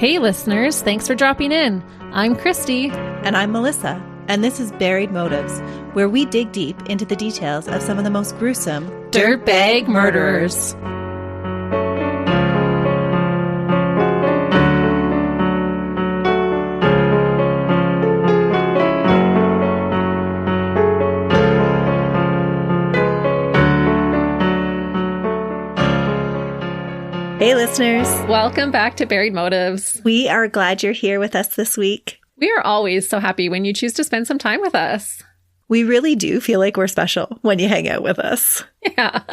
Hey listeners, thanks for dropping in. I'm Christy. And I'm Melissa. And this is Buried Motives, where we dig deep into the details of some of the most gruesome dirtbag murderers. Hey listeners. Welcome back to Buried Motives. We are glad you're here with us this week. We are always so happy when you choose to spend some time with us. We really do feel like we're special when you hang out with us. Yeah.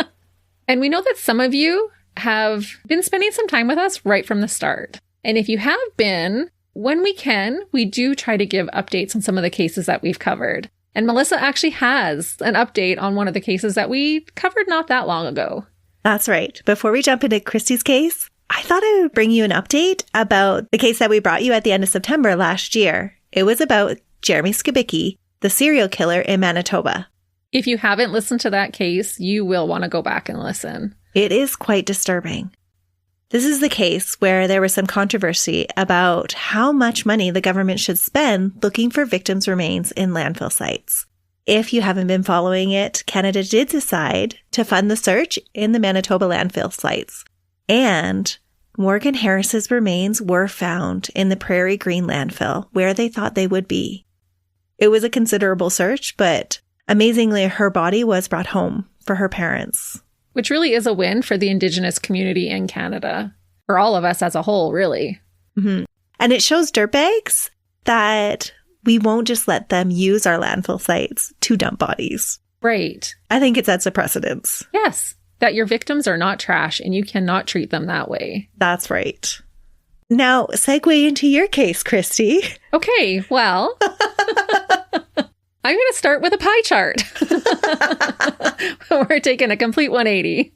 And we know that some of you have been spending some time with us right from the start. And if you have been, when we can, we do try to give updates on some of the cases that we've covered. And Melissa actually has an update on one of the cases that we covered not that long ago. That's right. Before we jump into Christy's case, I thought I would bring you an update about the case that we brought you at the end of September last year. It was about Jeremy Skibicki, the serial killer in Manitoba. If you haven't listened to that case, you will want to go back and listen. It is quite disturbing. This is the case where there was some controversy about how much money the government should spend looking for victims' remains in landfill sites. If you haven't been following it, Canada did decide to fund the search in the Manitoba landfill sites. And Morgan Harris's remains were found in the Prairie Green landfill where they thought they would be. It was a considerable search, but amazingly, her body was brought home for her parents. Which really is a win for the Indigenous community in Canada. For all of us as a whole, really. Mm-hmm. And it shows dirtbags that we won't just let them use our landfill sites to dump bodies. Right. I think it sets a precedence. Yes. That your victims are not trash and you cannot treat them that way. That's right. Now, segue into your case, Christy. Okay, well, I'm going to start with a pie chart. We're taking a complete 180.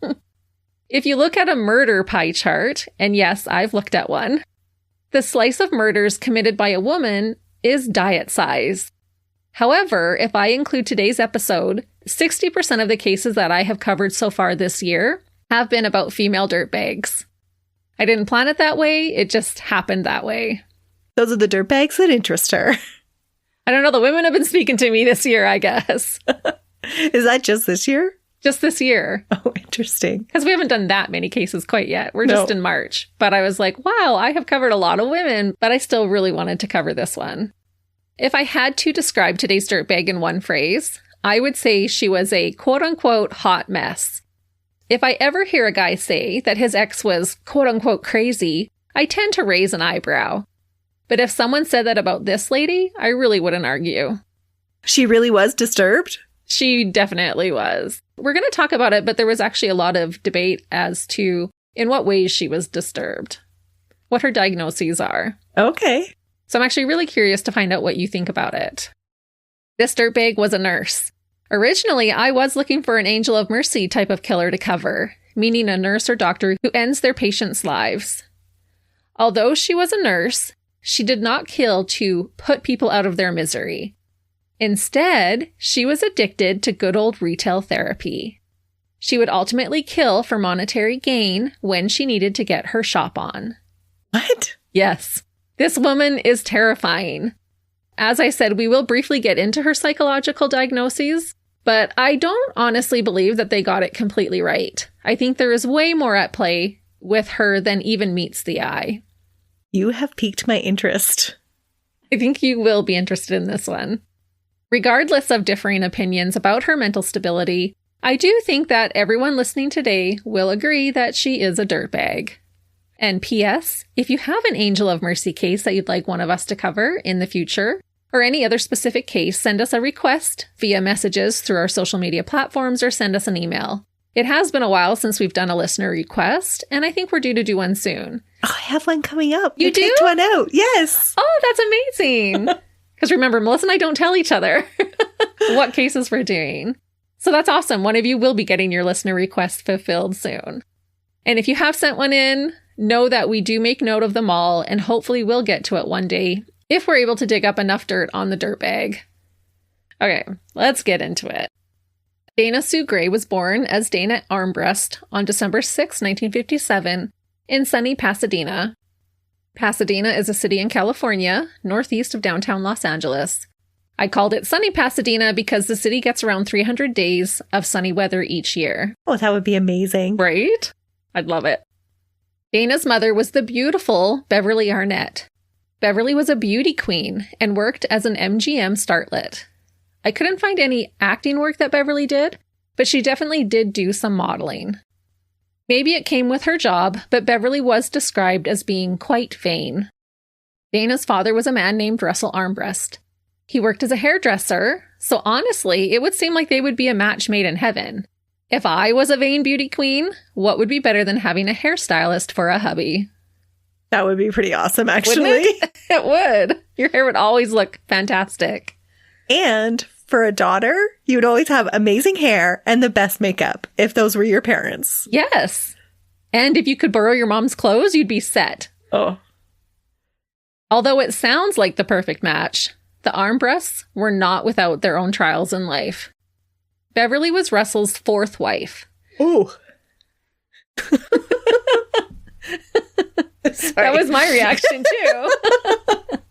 If you look at a murder pie chart, and yes, I've looked at one, the slice of murders committed by a woman is diet size. However, if I include today's episode, 60% of the cases that I have covered so far this year have been about female dirtbags. I didn't plan it that way, it just happened that way. Those are the dirtbags that interest her. I don't know, the women have been speaking to me this year, I guess. Is that just this year? Just this year. Oh, interesting. Because we haven't done that many cases quite yet. We're just in March. But I was like, wow, I have covered a lot of women, but I still really wanted to cover this one. If I had to describe today's dirtbag in one phrase, I would say she was a quote-unquote hot mess. If I ever hear a guy say that his ex was quote-unquote crazy, I tend to raise an eyebrow. But if someone said that about this lady, I really wouldn't argue. She really was disturbed? She definitely was. We're going to talk about it, but there was actually a lot of debate as to in what ways she was disturbed, what her diagnoses are. Okay. So I'm actually really curious to find out what you think about it. This dirtbag was a nurse. Originally, I was looking for an Angel of Mercy type of killer to cover, meaning a nurse or doctor who ends their patients' lives. Although she was a nurse, she did not kill to put people out of their misery. Instead, she was addicted to good old retail therapy. She would ultimately kill for monetary gain when she needed to get her shop on. What? Yes. This woman is terrifying. As I said, we will briefly get into her psychological diagnoses, but I don't honestly believe that they got it completely right. I think there is way more at play with her than even meets the eye. You have piqued my interest. I think you will be interested in this one. Regardless of differing opinions about her mental stability, I do think that everyone listening today will agree that she is a dirtbag. And P.S., if you have an Angel of Mercy case that you'd like one of us to cover in the future, or any other specific case, send us a request via messages through our social media platforms or send us an email. It has been a while since we've done a listener request, and I think we're due to do one soon. Oh, I have one coming up. You do? Picked one out. Yes. Oh, that's amazing. Because remember, Melissa and I don't tell each other what cases we're doing. So that's awesome. One of you will be getting your listener request fulfilled soon. And if you have sent one in, know that we do make note of them all, and hopefully we'll get to it one day if we're able to dig up enough dirt on the dirtbag. Okay, let's get into it. Dana Sue Gray was born as Dana Armbrust on December 6, 1957, in sunny Pasadena. Pasadena is a city in California, northeast of downtown Los Angeles. I called it sunny Pasadena because the city gets around 300 days of sunny weather each year. Oh, that would be amazing. Right? I'd love it. Dana's mother was the beautiful Beverly Arnett. Beverly was a beauty queen and worked as an MGM starlet. I couldn't find any acting work that Beverly did, but she definitely did do some modeling. Maybe it came with her job, but Beverly was described as being quite vain. Dana's father was a man named Russell Armbrust. He worked as a hairdresser, so honestly, it would seem like they would be a match made in heaven. If I was a vain beauty queen, what would be better than having a hairstylist for a hubby? That would be pretty awesome, actually. Wouldn't it? It would. Your hair would always look fantastic. And for a daughter, you would always have amazing hair and the best makeup if those were your parents. Yes. And if you could borrow your mom's clothes, you'd be set. Oh. Although it sounds like the perfect match, the Armbrusts were not without their own trials in life. Beverly was Russell's fourth wife. Ooh. That was my reaction, too.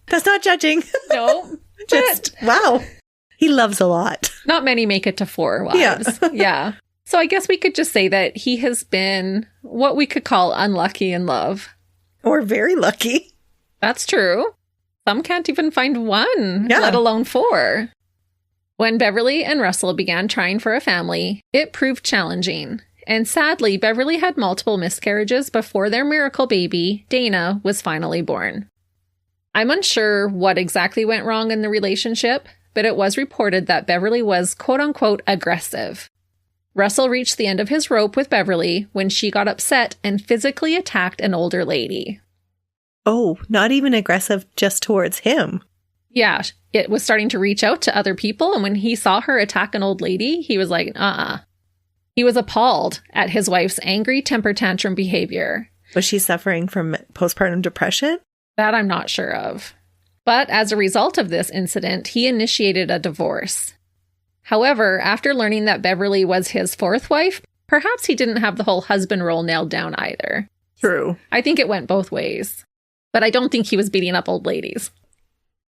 That's not judging. No. Just, wow. He loves a lot. Not many make it to 4 wives. Yeah. So I guess we could just say that he has been what we could call unlucky in love. Or very lucky. That's true. Some can't even find one, let alone 4. When Beverly and Russell began trying for a family, it proved challenging. And sadly, Beverly had multiple miscarriages before their miracle baby, Dana, was finally born. I'm unsure what exactly went wrong in the relationship, but it was reported that Beverly was quote-unquote aggressive. Russell reached the end of his rope with Beverly when she got upset and physically attacked an older lady. Oh, not even aggressive just towards him. Yeah, it was starting to reach out to other people, and when he saw her attack an old lady, he was like, He was appalled at his wife's angry temper tantrum behavior. Was she suffering from postpartum depression? That I'm not sure of. But as a result of this incident, he initiated a divorce. However, after learning that Beverly was his 4th wife, perhaps he didn't have the whole husband role nailed down either. True. I think it went both ways. But I don't think he was beating up old ladies.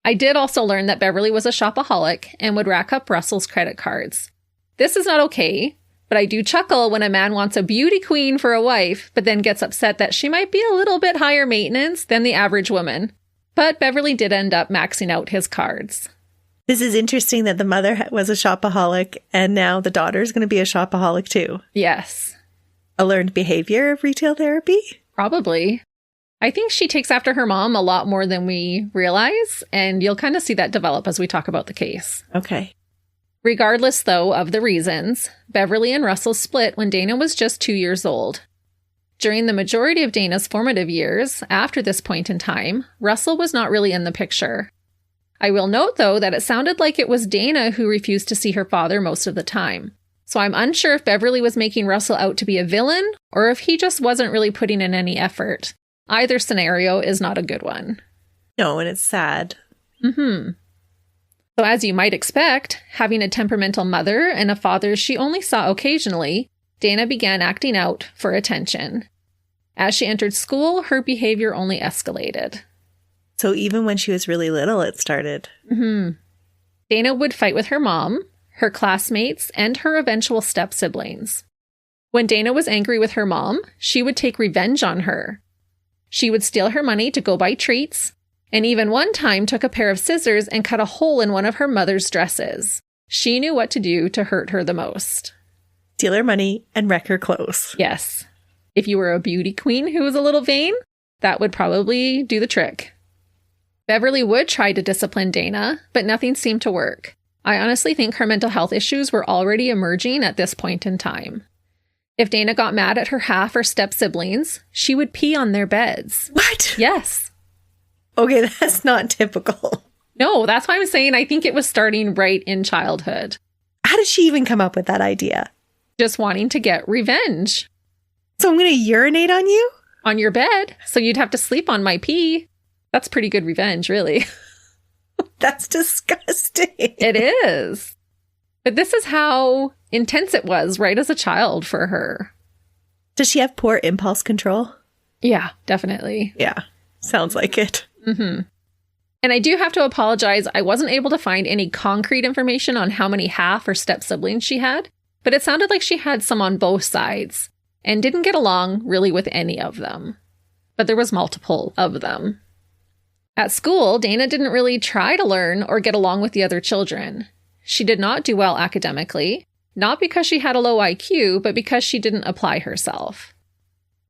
I did also learn that Beverly was a shopaholic and would rack up Russell's credit cards. This is not okay, but I do chuckle when a man wants a beauty queen for a wife, but then gets upset that she might be a little bit higher maintenance than the average woman. But Beverly did end up maxing out his cards. This is interesting that the mother was a shopaholic and now the daughter is going to be a shopaholic too. Yes. A learned behavior of retail therapy? Probably. I think she takes after her mom a lot more than we realize, and you'll kind of see that develop as we talk about the case. Okay. Regardless, though, of the reasons, Beverly and Russell split when Dana was just 2 years old. During the majority of Dana's formative years, after this point in time, Russell was not really in the picture. I will note, though, that it sounded like it was Dana who refused to see her father most of the time. So I'm unsure if Beverly was making Russell out to be a villain, or if he just wasn't really putting in any effort. Either scenario is not a good one. No, and it's sad. So as you might expect, having a temperamental mother and a father she only saw occasionally, Dana began acting out for attention. As she entered school, her behavior only escalated. So even when she was really little, it started. Dana would fight with her mom, her classmates, and her eventual step-siblings. When Dana was angry with her mom, she would take revenge on her. She would steal her money to go buy treats, and even one time took a pair of scissors and cut a hole in one of her mother's dresses. She knew what to do to hurt her the most. Steal her money and wreck her clothes. Yes. If you were a beauty queen who was a little vain, that would probably do the trick. Beverly would try to discipline Dana, but nothing seemed to work. I honestly think her mental health issues were already emerging at this point in time. If Dana got mad at her half or step siblings, she would pee on their beds. What? Yes. Okay, that's not typical. No, that's why I'm saying I think it was starting right in childhood. How did she even come up with that idea? Just wanting to get revenge. So I'm going to urinate on you? On your bed, so you'd have to sleep on my pee. That's pretty good revenge, really. That's disgusting. It is. But this is how intense it was right as a child for her. Does she have poor impulse control? Yeah, definitely. Yeah. Sounds like it. Mm-hmm. And I do have to apologize. I wasn't able to find any concrete information on how many half or step siblings she had, but it sounded like she had some on both sides and didn't get along really with any of them. But there was multiple of them. At school, Dana didn't really try to learn or get along with the other children. She did not do well academically, not because she had a low IQ, but because she didn't apply herself.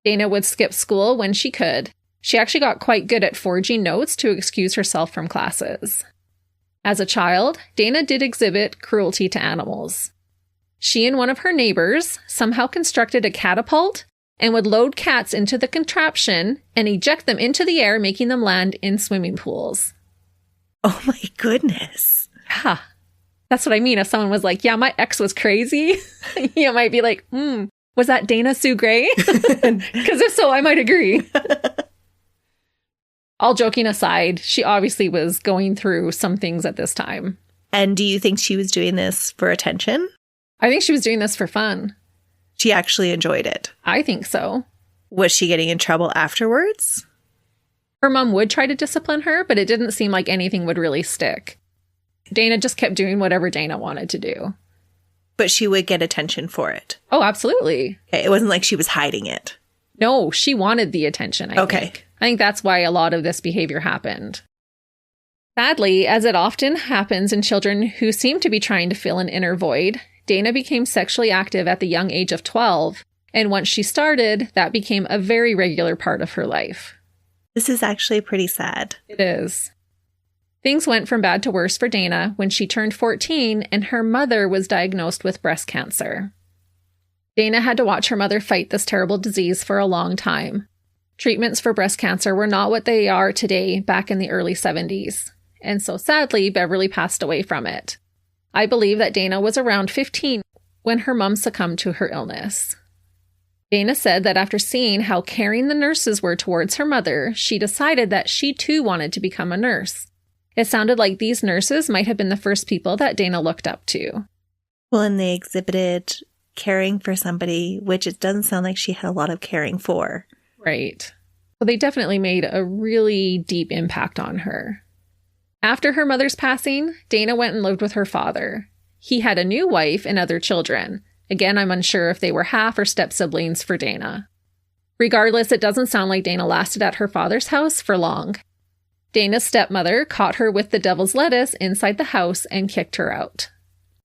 Dana would skip school when she could. She actually got quite good at forging notes to excuse herself from classes. As a child, Dana did exhibit cruelty to animals. She and one of her neighbors somehow constructed a catapult and would load cats into the contraption and eject them into the air, making them land in swimming pools. Oh my goodness. Yeah, that's what I mean. If someone was like, yeah, my ex was crazy, you might be like, was that Dana Sue Gray? Because if so, I might agree. All joking aside, she obviously was going through some things at this time. And do you think she was doing this for attention? I think she was doing this for fun. She actually enjoyed it. I think so. Was she getting in trouble afterwards? Her mom would try to discipline her, but it didn't seem like anything would really stick. Dana just kept doing whatever Dana wanted to do. But she would get attention for it. Oh, absolutely. Okay, it wasn't like she was hiding it. No, she wanted the attention, I think. I think that's why a lot of this behavior happened. Sadly, as it often happens in children who seem to be trying to fill an inner void, Dana became sexually active at the young age of 12, and once she started, that became a very regular part of her life. This is actually pretty sad. It is. Things went from bad to worse for Dana when she turned 14 and her mother was diagnosed with breast cancer. Dana had to watch her mother fight this terrible disease for a long time. Treatments for breast cancer were not what they are today back in the early 70s. And so sadly, Beverly passed away from it. I believe that Dana was around 15 when her mom succumbed to her illness. Dana said that after seeing how caring the nurses were towards her mother, she decided that she too wanted to become a nurse. It sounded like these nurses might have been the first people that Dana looked up to. Well, and they exhibited caring for somebody, which it doesn't sound like she had a lot of caring for. Right. Well, they definitely made a really deep impact on her. After her mother's passing, Dana went and lived with her father. He had a new wife and other children. Again, I'm unsure if they were half or step siblings for Dana. Regardless, it doesn't sound like Dana lasted at her father's house for long. Dana's stepmother caught her with the devil's lettuce inside the house and kicked her out.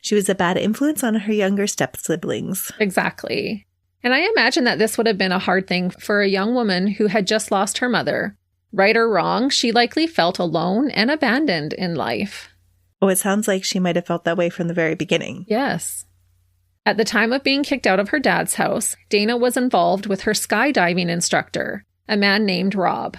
She was a bad influence on her younger step siblings. Exactly. And I imagine that this would have been a hard thing for a young woman who had just lost her mother. Right or wrong, she likely felt alone and abandoned in life. Oh, it sounds like she might have felt that way from the very beginning. Yes. At the time of being kicked out of her dad's house, Dana was involved with her skydiving instructor, a man named Rob.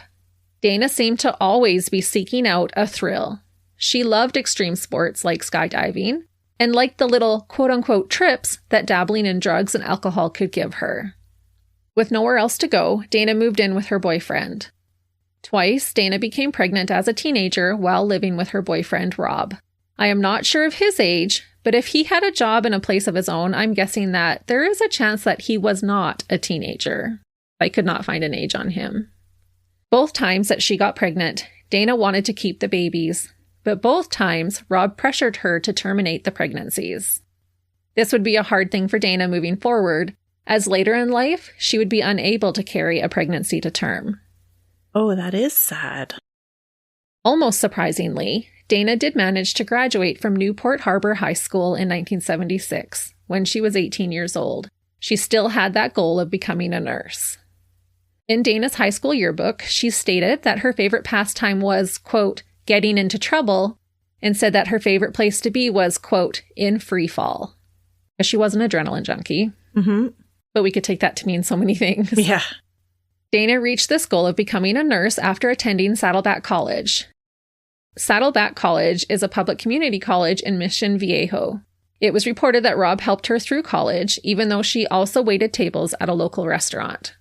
Dana seemed to always be seeking out a thrill. She loved extreme sports like skydiving and liked the little quote-unquote trips that dabbling in drugs and alcohol could give her. With nowhere else to go, Dana moved in with her boyfriend. Twice, Dana became pregnant as a teenager while living with her boyfriend, Rob. I am not sure of his age, but if he had a job and a place of his own, I'm guessing that there is a chance that he was not a teenager. I could not find an age on him. Both times that she got pregnant, Dana wanted to keep the babies, but both times Rob pressured her to terminate the pregnancies. This would be a hard thing for Dana moving forward, as later in life, she would be unable to carry a pregnancy to term. Oh, that is sad. Almost surprisingly, Dana did manage to graduate from Newport Harbor High School in 1976, when she was 18 years old. She still had that goal of becoming a nurse. In Dana's high school yearbook, she stated that her favorite pastime was, quote, getting into trouble, and said that her favorite place to be was, quote, in free fall. She was an adrenaline junkie, but we could take that to mean so many things. Yeah. Dana reached this goal of becoming a nurse after attending Saddleback College. Saddleback College is a public community college in Mission Viejo. It was reported that Rob helped her through college, even though she also waited tables at a local restaurant.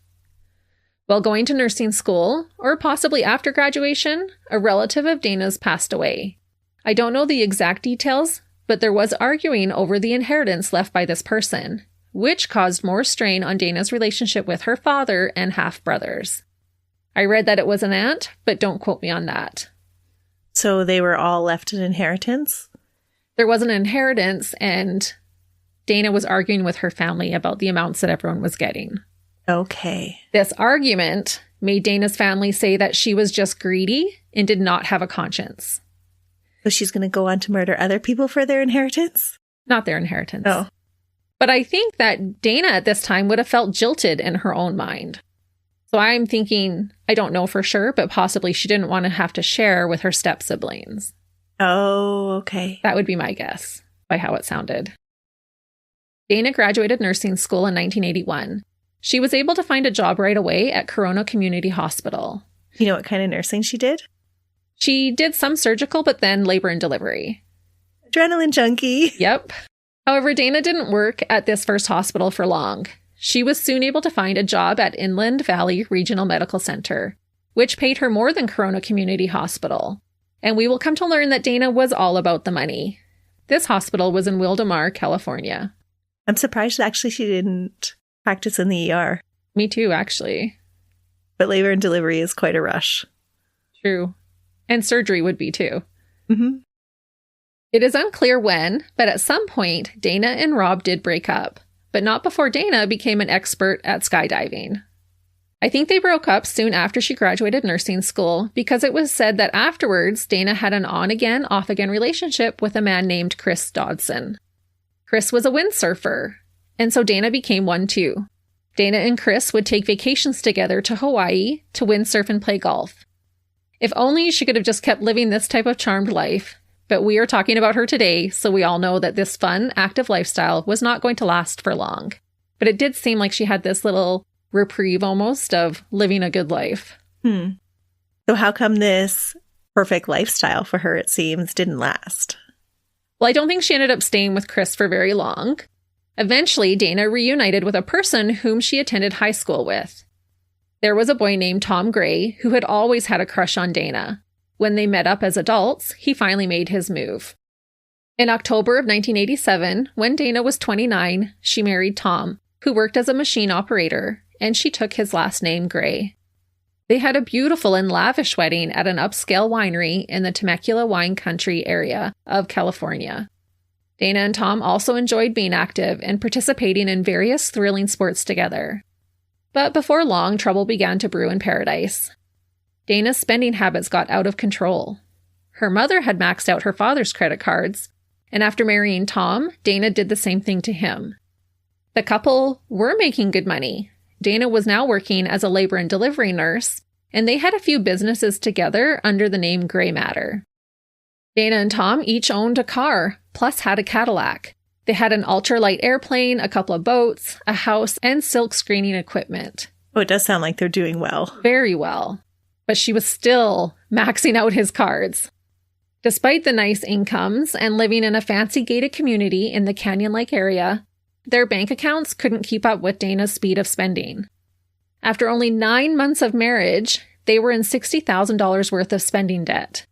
While going to nursing school, or possibly after graduation, a relative of Dana's passed away. I don't know the exact details, but there was arguing over the inheritance left by this person, which caused more strain on Dana's relationship with her father and half-brothers. I read that it was an aunt, but don't quote me on that. So they were all left an inheritance? There was an inheritance, and Dana was arguing with her family about the amounts that everyone was getting. Okay. This argument made Dana's family say that she was just greedy and did not have a conscience. So she's going to go on to murder other people for their inheritance? Not their inheritance. Oh. But I think that Dana at this time would have felt jilted in her own mind. So I'm thinking, I don't know for sure, but possibly she didn't want to have to share with her step-siblings. Oh, okay. That would be my guess by how it sounded. Dana graduated nursing school in 1981. She was able to find a job right away at Corona Community Hospital. You know what kind of nursing she did? She did some surgical, but then labor and delivery. Adrenaline junkie. Yep. However, Dana didn't work at this first hospital for long. She was soon able to find a job at Inland Valley Regional Medical Center, which paid her more than Corona Community Hospital. And we will come to learn that Dana was all about the money. This hospital was in Wildomar, California. I'm surprised actually she didn't practice in the ER. Me too, actually. But labor and delivery is quite a rush. True. And surgery would be too. Mm-hmm. It is unclear when, but at some point, Dana and Rob did break up, but not before Dana became an expert at skydiving. I think they broke up soon after she graduated nursing school because it was said that afterwards, Dana had an on-again, off-again relationship with a man named Chris Dodson. Chris was a windsurfer, and so Dana became one too. Dana and Chris would take vacations together to Hawaii to windsurf and play golf. If only she could have just kept living this type of charmed life. But we are talking about her today, so we all know that this fun, active lifestyle was not going to last for long. But it did seem like she had this little reprieve almost of living a good life. So how come this perfect lifestyle for her, it seems, didn't last? Well, I don't think she ended up staying with Chris for very long. Eventually, Dana reunited with a person whom she attended high school with. There was a boy named Tom Gray who had always had a crush on Dana. When they met up as adults, he finally made his move. In October of 1987, when Dana was 29, she married Tom, who worked as a machine operator, and she took his last name, Gray. They had a beautiful and lavish wedding at an upscale winery in the Temecula wine country area of California. Dana and Tom also enjoyed being active and participating in various thrilling sports together. But before long, trouble began to brew in paradise. Dana's spending habits got out of control. Her mother had maxed out her father's credit cards, and after marrying Tom, Dana did the same thing to him. The couple were making good money. Dana was now working as a labor and delivery nurse, and they had a few businesses together under the name Gray Matter. Dana and Tom each owned a car, plus had a Cadillac. They had an ultralight airplane, a couple of boats, a house, and silk screening equipment. Oh, it does sound like they're doing well. Very well. But she was still maxing out his cards. Despite the nice incomes and living in a fancy gated community in the Canyon-like area, their bank accounts couldn't keep up with Dana's speed of spending. After only 9 months of marriage, they were in $60,000 worth of spending debt.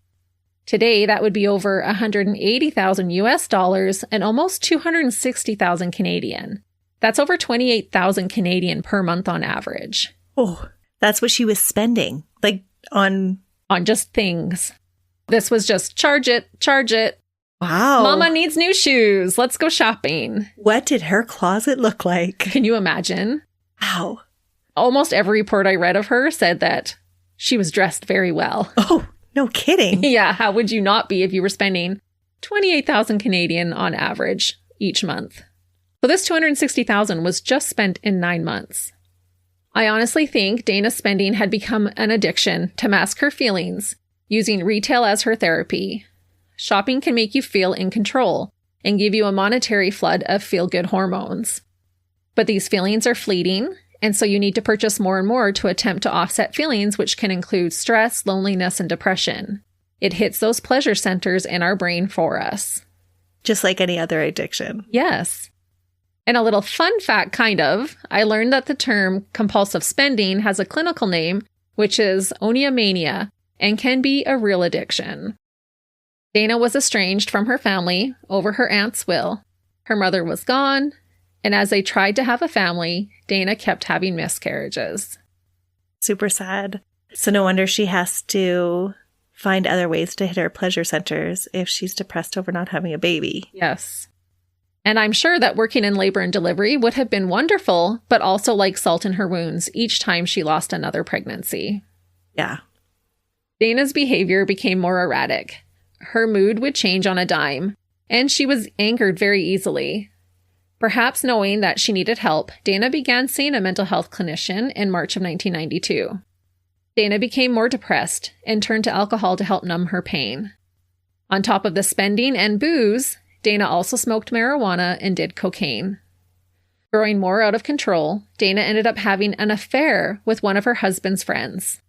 Today, that would be over $180,000 US dollars and almost 260,000 Canadian. That's over 28,000 Canadian per month on average. Oh, that's what she was spending. Like on just things. This was just charge it. Wow. Mama needs new shoes. Let's go shopping. What did her closet look like? Can you imagine? Wow. Almost every report I read of her said that she was dressed very well. Oh, no kidding. Yeah, how would you not be if you were spending 28,000 Canadian on average each month? So this 260,000 was just spent in 9 months. I honestly think Dana's spending had become an addiction to mask her feelings, using retail as her therapy. Shopping can make you feel in control and give you a monetary flood of feel-good hormones. But these feelings are fleeting, and so you need to purchase more and more to attempt to offset feelings, which can include stress, loneliness, and depression. It hits those pleasure centers in our brain for us. Just like any other addiction. Yes. And a little fun fact, I learned that the term compulsive spending has a clinical name, which is oniomania, and can be a real addiction. Dana was estranged from her family over her aunt's will. Her mother was gone, and as they tried to have a family, Dana kept having miscarriages. Super sad. So no wonder she has to find other ways to hit her pleasure centers if she's depressed over not having a baby. Yes. And I'm sure that working in labor and delivery would have been wonderful, but also like salt in her wounds each time she lost another pregnancy. Yeah. Dana's behavior became more erratic. Her mood would change on a dime, and she was angered very easily. Perhaps knowing that she needed help, Dana began seeing a mental health clinician in March of 1992. Dana became more depressed and turned to alcohol to help numb her pain. On top of the spending and booze, Dana also smoked marijuana and did cocaine. Growing more out of control, Dana ended up having an affair with one of her husband's friends.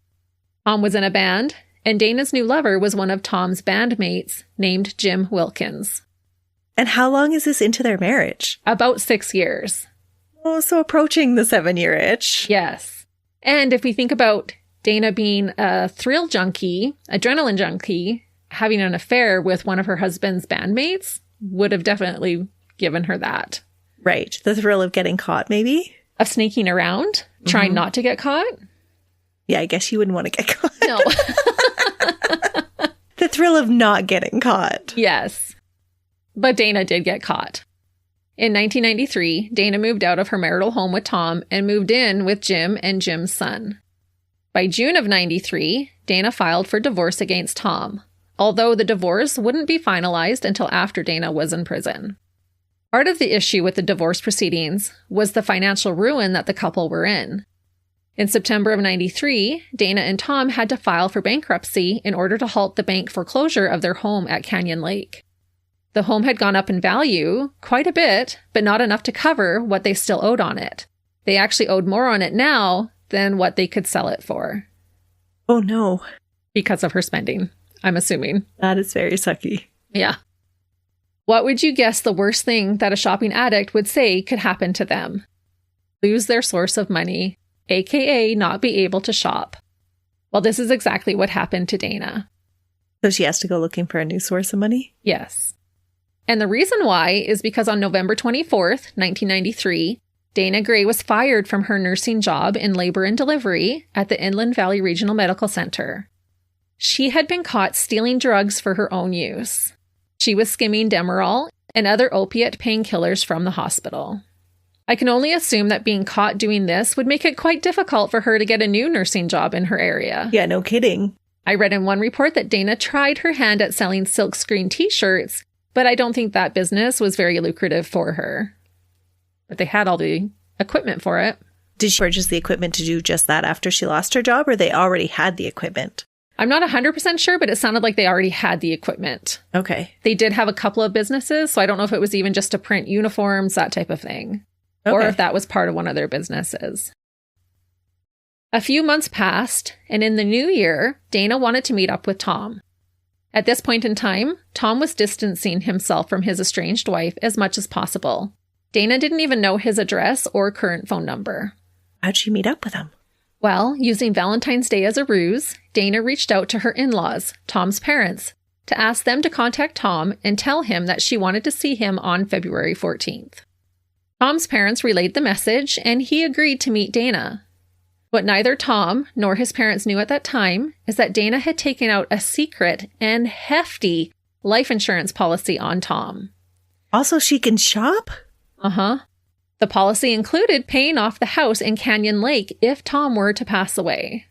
Tom was in a band, and Dana's new lover was one of Tom's bandmates named Jim Wilkins. And how long is this into their marriage? About 6 years. Oh, so approaching the 7-year itch. Yes. And if we think about Dana being a thrill junkie, adrenaline junkie, having an affair with one of her husband's bandmates would have definitely given her that. Right. The thrill of getting caught, maybe? Of sneaking around, trying not to get caught. Yeah, I guess you wouldn't want to get caught. No. The thrill of not getting caught. Yes. But Dana did get caught. In 1993, Dana moved out of her marital home with Tom and moved in with Jim and Jim's son. By June of 93, Dana filed for divorce against Tom, although the divorce wouldn't be finalized until after Dana was in prison. Part of the issue with the divorce proceedings was the financial ruin that the couple were in. In September of 93, Dana and Tom had to file for bankruptcy in order to halt the bank foreclosure of their home at Canyon Lake. The home had gone up in value quite a bit, but not enough to cover what they still owed on it. They actually owed more on it now than what they could sell it for. Oh no. Because of her spending, I'm assuming. That is very sucky. Yeah. What would you guess the worst thing that a shopping addict would say could happen to them? Lose their source of money, aka not be able to shop. Well, this is exactly what happened to Dana. So she has to go looking for a new source of money? Yes. And the reason why is because on November 24th, 1993, Dana Gray was fired from her nursing job in labor and delivery at the Inland Valley Regional Medical Center. She had been caught stealing drugs for her own use. She was skimming Demerol and other opiate painkillers from the hospital. I can only assume that being caught doing this would make it quite difficult for her to get a new nursing job in her area. Yeah, no kidding. I read in one report that Dana tried her hand at selling silkscreen t-shirts, but I don't think that business was very lucrative for her. But they had all the equipment for it. Did she purchase the equipment to do just that after she lost her job, or they already had the equipment? I'm not 100% sure, but it sounded like they already had the equipment. Okay. They did have a couple of businesses, so I don't know if it was even just to print uniforms, that type of thing. Okay. Or if that was part of one of their businesses. A few months passed, and in the new year, Dana wanted to meet up with Tom. At this point in time, Tom was distancing himself from his estranged wife as much as possible. Dana didn't even know his address or current phone number. How'd she meet up with him? Well, using Valentine's Day as a ruse, Dana reached out to her in-laws, Tom's parents, to ask them to contact Tom and tell him that she wanted to see him on February 14th. Tom's parents relayed the message, and he agreed to meet Dana. What neither Tom nor his parents knew at that time is that Dana had taken out a secret and hefty life insurance policy on Tom. Also, she can shop? Uh-huh. The policy included paying off the house in Canyon Lake if Tom were to pass away.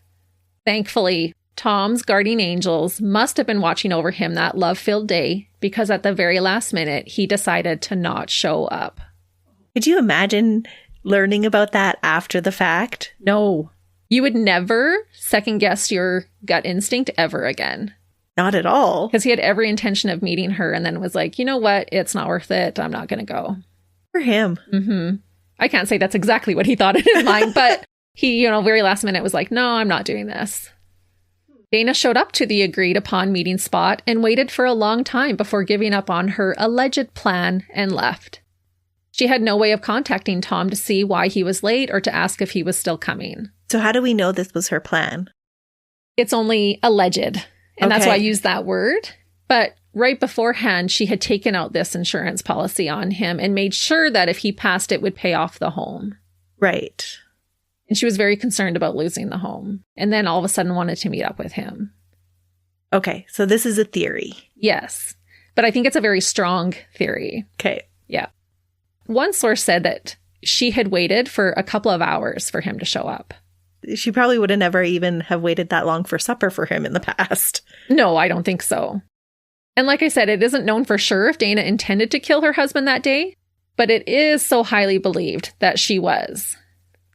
Thankfully, Tom's guardian angels must have been watching over him that love-filled day, because at the very last minute, he decided to not show up. Could you imagine learning about that after the fact? No. You would never second-guess your gut instinct ever again. Not at all. Because he had every intention of meeting her and then was like, you know what? It's not worth it. I'm not going to go. For him. Mm-hmm. I can't say that's exactly what he thought in his mind, but he, very last minute was like, no, I'm not doing this. Dana showed up to the agreed upon meeting spot and waited for a long time before giving up on her alleged plan and left. She had no way of contacting Tom to see why he was late or to ask if he was still coming. So how do we know this was her plan? It's only alleged, and that's Okay. why I use that word. But right beforehand, she had taken out this insurance policy on him and made sure that if he passed, it would pay off the home. Right. And she was very concerned about losing the home. And then all of a sudden wanted to meet up with him. Okay, so this is a theory. Yes. But I think it's a very strong theory. Okay. Yeah. One source said that she had waited for a couple of hours for him to show up. She probably would have never even have waited that long for supper for him in the past. No, I don't think so. And like I said, it isn't known for sure if Dana intended to kill her husband that day, but it is so highly believed that she was.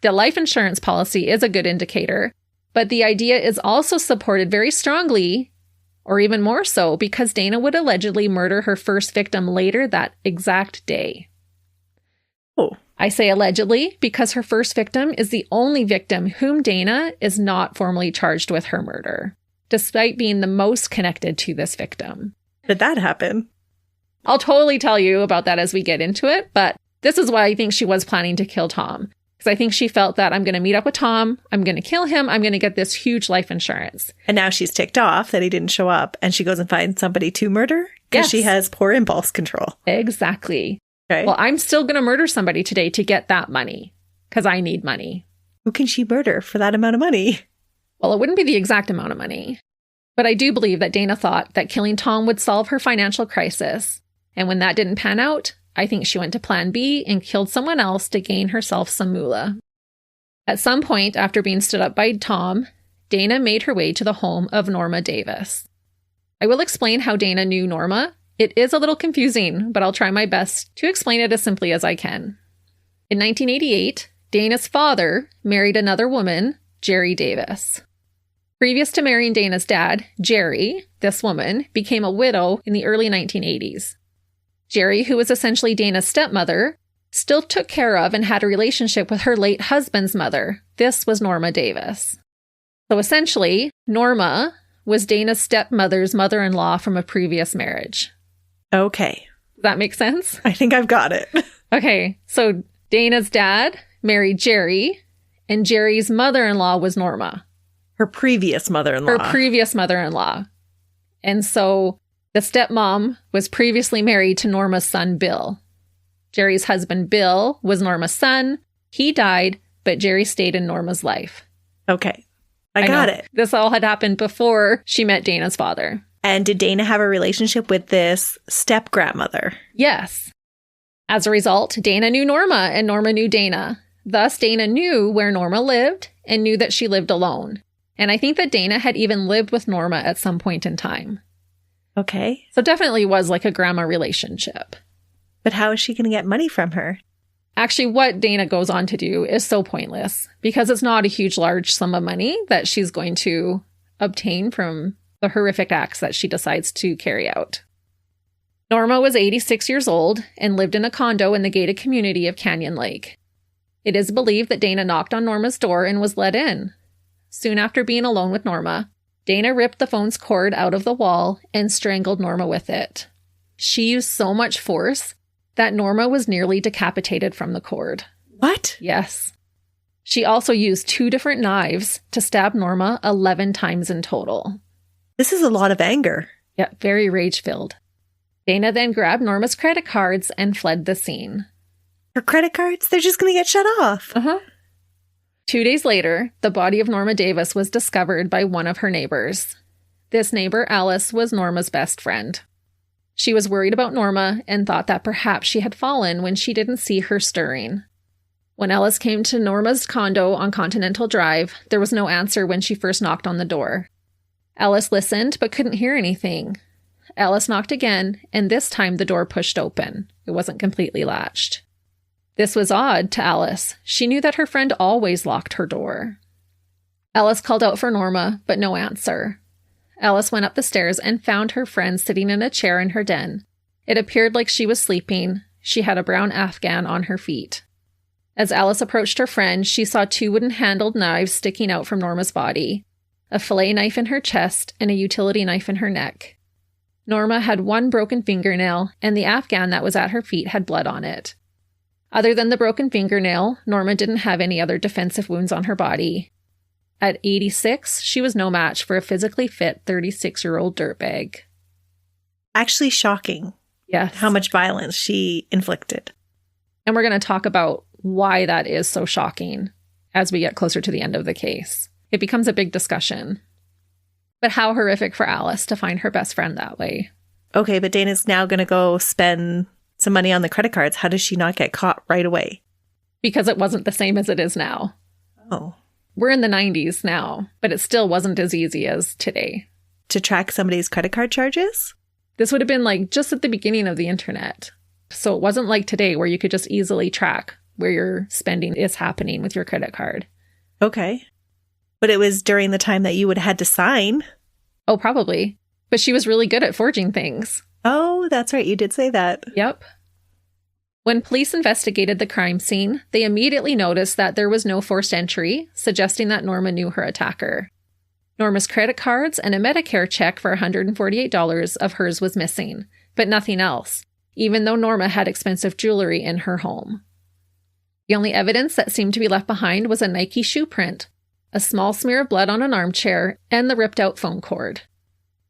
The life insurance policy is a good indicator, but the idea is also supported very strongly, or even more so, because Dana would allegedly murder her first victim later that exact day. Oh. I say allegedly because her first victim is the only victim whom Dana is not formally charged with her murder, despite being the most connected to this victim. Did that happen? I'll totally tell you about that as we get into it, but this is why I think she was planning to kill Tom. Because I think she felt that I'm going to meet up with Tom, I'm going to kill him, I'm going to get this huge life insurance. And now she's ticked off that he didn't show up, and she goes and finds somebody to murder? Because Yes. she has poor impulse control. Exactly. Okay. Well, I'm still going to murder somebody today to get that money, because I need money. Who can she murder for that amount of money? Well, it wouldn't be the exact amount of money. But I do believe that Dana thought that killing Tom would solve her financial crisis. And when that didn't pan out, I think she went to plan B and killed someone else to gain herself some moolah. At some point after being stood up by Tom, Dana made her way to the home of Norma Davis. I will explain how Dana knew Norma. It is a little confusing, but I'll try my best to explain it as simply as I can. In 1988, Dana's father married another woman, Jerry Davis. Previous to marrying Dana's dad, Jerry, this woman, became a widow in the early 1980s. Jerry, who was essentially Dana's stepmother, still took care of and had a relationship with her late husband's mother. This was Norma Davis. So essentially, Norma was Dana's stepmother's mother-in-law from a previous marriage. Okay. Does that make sense? I think I've got it. Okay, so Dana's dad married Jerry, and Jerry's mother-in-law was Norma. Her previous mother-in-law. Her previous mother-in-law. And so the stepmom was previously married to Norma's son, Bill. Jerry's husband, Bill, was Norma's son. He died, but Jerry stayed in Norma's life. Okay. I got know. it. This all had happened before she met Dana's father. And did Dana have a relationship with this step-grandmother? Yes. As a result, Dana knew Norma and Norma knew Dana. Thus, Dana knew where Norma lived and knew that she lived alone. And I think that Dana had even lived with Norma at some point in time. Okay. So definitely was like a grandma relationship. But how is she going to get money from her? Actually, what Dana goes on to do is so pointless because it's not a huge, large sum of money that she's going to obtain from the horrific acts that she decides to carry out. Norma was 86 years old and lived in a condo in the gated community of Canyon Lake. It is believed that Dana knocked on Norma's door and was let in. Soon after being alone with Norma, Dana ripped the phone's cord out of the wall and strangled Norma with it. She used so much force that Norma was nearly decapitated from the cord. What? Yes. She also used 2 different knives to stab Norma 11 times in total. This is a lot of anger. Yeah, very rage-filled. Dana then grabbed Norma's credit cards and fled the scene. Her credit cards? They're just going to get shut off. Uh-huh. 2 days later, the body of Norma Davis was discovered by one of her neighbors. This neighbor, Alice, was Norma's best friend. She was worried about Norma and thought that perhaps she had fallen when she didn't see her stirring. When Alice came to Norma's condo on Continental Drive, there was no answer when she first knocked on the door. Alice listened but couldn't hear anything. Alice knocked again, and this time the door pushed open. It wasn't completely latched. This was odd to Alice. She knew that her friend always locked her door. Alice called out for Norma, but no answer. Alice went up the stairs and found her friend sitting in a chair in her den. It appeared like she was sleeping. She had a brown Afghan on her feet. As Alice approached her friend, she saw 2 wooden-handled knives sticking out from Norma's body, a fillet knife in her chest and a utility knife in her neck. Norma had 1 broken fingernail, and the Afghan that was at her feet had blood on it. Other than the broken fingernail, Norma didn't have any other defensive wounds on her body. At 86, she was no match for a physically fit 36-year-old dirtbag. Actually shocking. Yes. How much violence she inflicted. And we're going to talk about why that is so shocking as we get closer to the end of the case. It becomes a big discussion. But how horrific for Alice to find her best friend that way. Okay, but Dana's now going to go spend some money on the credit cards. How does she not get caught right away? Because it wasn't the same as it is now. Oh. We're in the 90s now, but it still wasn't as easy as today. To track somebody's credit card charges? This would have been like just at the beginning of the internet. So it wasn't like today where you could just easily track where your spending is happening with your credit card. Okay. But it was during the time that you would have had to sign. Oh, probably. But she was really good at forging things. Oh, that's right. You did say that. Yep. When police investigated the crime scene, they immediately noticed that there was no forced entry, suggesting that Norma knew her attacker. Norma's credit cards and a Medicare check for $148 of hers was missing, but nothing else, even though Norma had expensive jewelry in her home. The only evidence that seemed to be left behind was a Nike shoe print, a small smear of blood on an armchair, and the ripped-out phone cord.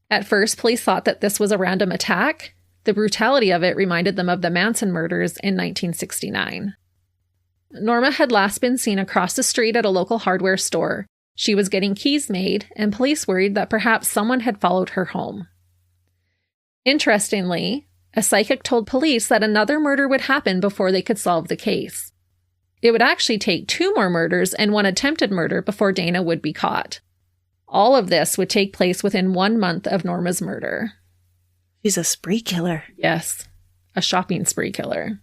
At first, police thought that this was a random attack. The brutality of it reminded them of the Manson murders in 1969. Norma had last been seen across the street at a local hardware store. She was getting keys made, and police worried that perhaps someone had followed her home. Interestingly, a psychic told police that another murder would happen before they could solve the case. It would actually take 2 more murders and 1 attempted murder before Dana would be caught. All of this would take place within 1 month of Norma's murder. She's a spree killer. Yes, a shopping spree killer.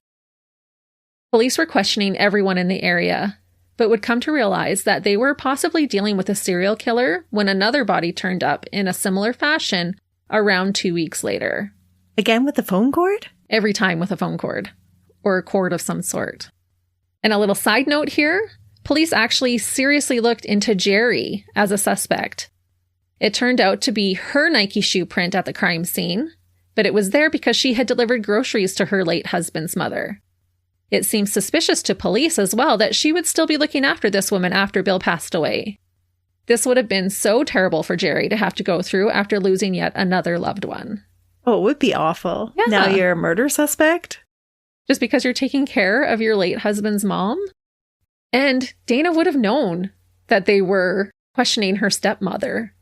Police were questioning everyone in the area, but would come to realize that they were possibly dealing with a serial killer when another body turned up in a similar fashion around 2 weeks later. Again with the phone cord? Every time with a phone cord, or a cord of some sort. And a little side note here, police actually seriously looked into Jerry as a suspect. It turned out to be her Nike shoe print at the crime scene, but it was there because she had delivered groceries to her late husband's mother. It seems suspicious to police as well that she would still be looking after this woman after Bill passed away. This would have been so terrible for Jerry to have to go through after losing yet another loved one. Oh, it would be awful. Yeah. Now you're a murder suspect? Just because you're taking care of your late husband's mom? And Dana would have known that they were questioning her stepmother.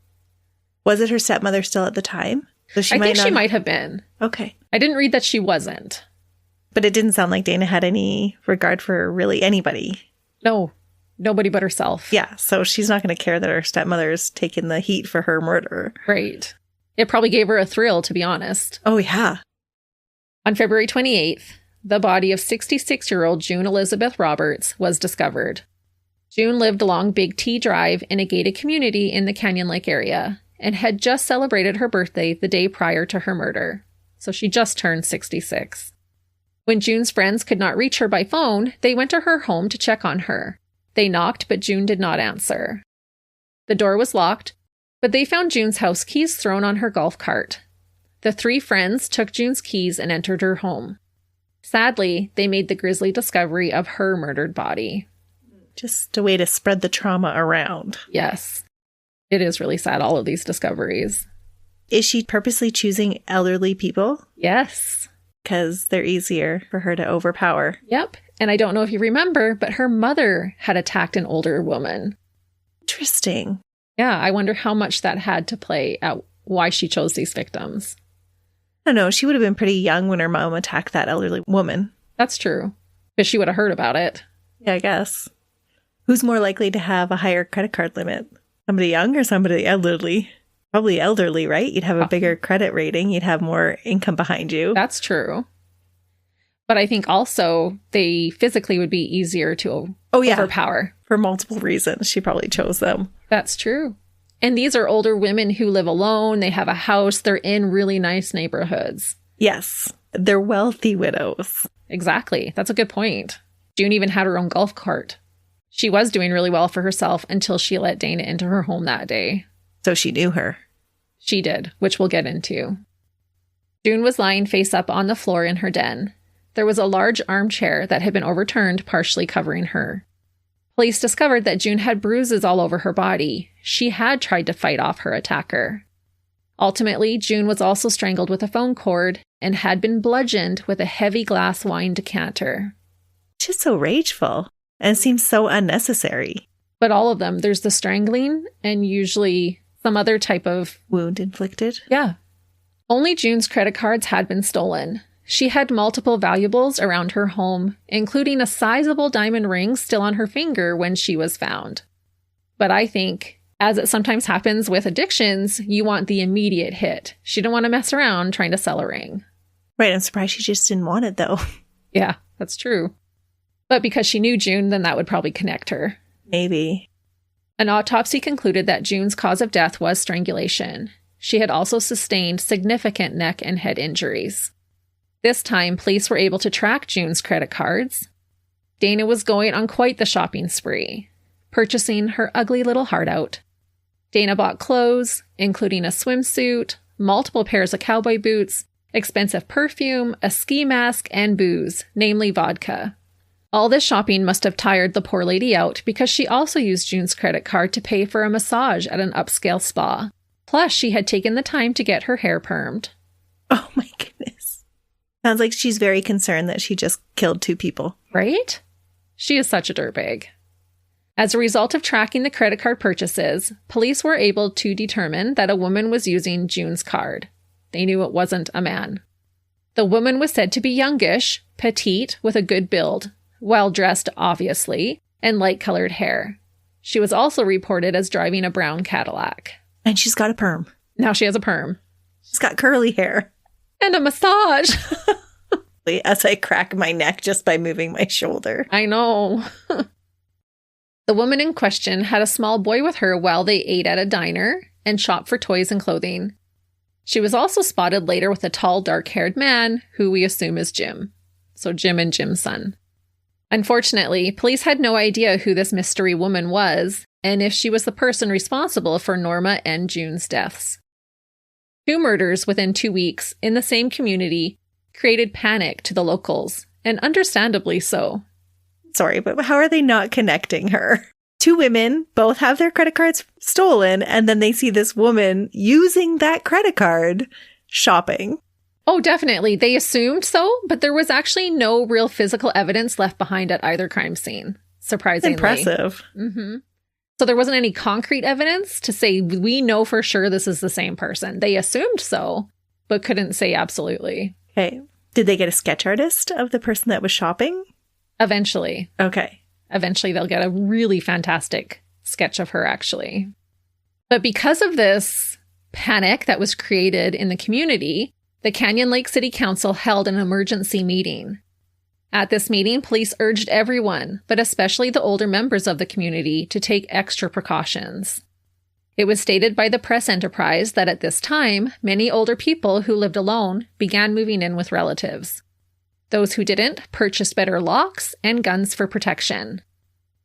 Was it her stepmother still at the time? So I think she might have been. Okay. I didn't read that she wasn't. But it didn't sound like Dana had any regard for really anybody. No, nobody but herself. Yeah, so she's not going to care that her stepmother is taking the heat for her murder. Right. It probably gave her a thrill, to be honest. Oh, yeah. On February 28th, the body of 66-year-old June Elizabeth Roberts was discovered. June lived along Big T Drive in a gated community in the Canyon Lake area and had just celebrated her birthday the day prior to her murder. So she just turned 66. When June's friends could not reach her by phone, they went to her home to check on her. They knocked, but June did not answer. The door was locked, but they found June's house keys thrown on her golf cart. The 3 friends took June's keys and entered her home. Sadly, they made the grisly discovery of her murdered body. Just a way to spread the trauma around. Yes. It is really sad, all of these discoveries. Is she purposely choosing elderly people? Yes. Because they're easier for her to overpower. Yep. And I don't know if you remember, but her mother had attacked an older woman. Interesting. Yeah, I wonder how much that had to play out why she chose these victims. I don't know. She would have been pretty young when her mom attacked that elderly woman. That's true. Because she would have heard about it. Yeah, I guess. Who's more likely to have a higher credit card limit? Somebody young or somebody elderly? Probably elderly, right? You'd have a bigger credit rating. You'd have more income behind you. That's true. But I think also they physically would be easier to overpower. For multiple reasons. She probably chose them. That's true. And these are older women who live alone. They have a house. They're in really nice neighborhoods. Yes. They're wealthy widows. Exactly. That's a good point. June even had her own golf cart. She was doing really well for herself until she let Dana into her home that day. So she knew her. She did, which we'll get into. June was lying face up on the floor in her den. There was a large armchair that had been overturned, partially covering her. Police discovered that June had bruises all over her body. She had tried to fight off her attacker. Ultimately, June was also strangled with a phone cord and had been bludgeoned with a heavy glass wine decanter. She's so rageful and seems so unnecessary. But all of them, there's the strangling and usually some other type of wound inflicted. Yeah. Only June's credit cards had been stolen. She had multiple valuables around her home, including a sizable diamond ring still on her finger when she was found. But I think, as it sometimes happens with addictions, you want the immediate hit. She didn't want to mess around trying to sell a ring. Right, I'm surprised she just didn't want it, though. Yeah, that's true. But because she knew June, then that would probably connect her. Maybe. An autopsy concluded that June's cause of death was strangulation. She had also sustained significant neck and head injuries. This time, police were able to track June's credit cards. Dana was going on quite the shopping spree, purchasing her ugly little heart out. Dana bought clothes, including a swimsuit, multiple pairs of cowboy boots, expensive perfume, a ski mask, and booze, namely vodka. All this shopping must have tired the poor lady out because she also used June's credit card to pay for a massage at an upscale spa. Plus, she had taken the time to get her hair permed. Oh my goodness. Sounds like she's very concerned that she just killed 2 people. Right? She is such a dirtbag. As a result of tracking the credit card purchases, police were able to determine that a woman was using June's card. They knew it wasn't a man. The woman was said to be youngish, petite, with a good build, well-dressed, obviously, and light-colored hair. She was also reported as driving a brown Cadillac. And she's got a perm. Now she has a perm. She's got curly hair. And a massage. As I crack my neck just by moving my shoulder. I know. The woman in question had a small boy with her while they ate at a diner and shopped for toys and clothing. She was also spotted later with a tall, dark-haired man who we assume is Jim. So Jim and Jim's son. Unfortunately, police had no idea who this mystery woman was and if she was the person responsible for Norma and June's deaths. 2 murders within 2 weeks in the same community created panic to the locals, and understandably so. Sorry, but how are they not connecting her? 2 women both have their credit cards stolen, and then they see this woman using that credit card shopping. Oh, definitely. They assumed so, but there was actually no real physical evidence left behind at either crime scene. Surprisingly. Impressive. Mm-hmm. So there wasn't any concrete evidence to say we know for sure this is the same person. They assumed so, but couldn't say absolutely. Okay. Did they get a sketch artist of the person that was shopping? Eventually. Okay. Eventually they'll get a really fantastic sketch of her, actually. But because of this panic that was created in the community, the Canyon Lake City Council held an emergency meeting. At this meeting, police urged everyone, but especially the older members of the community, to take extra precautions. It was stated by the Press Enterprise that at this time, many older people who lived alone began moving in with relatives. Those who didn't purchased better locks and guns for protection.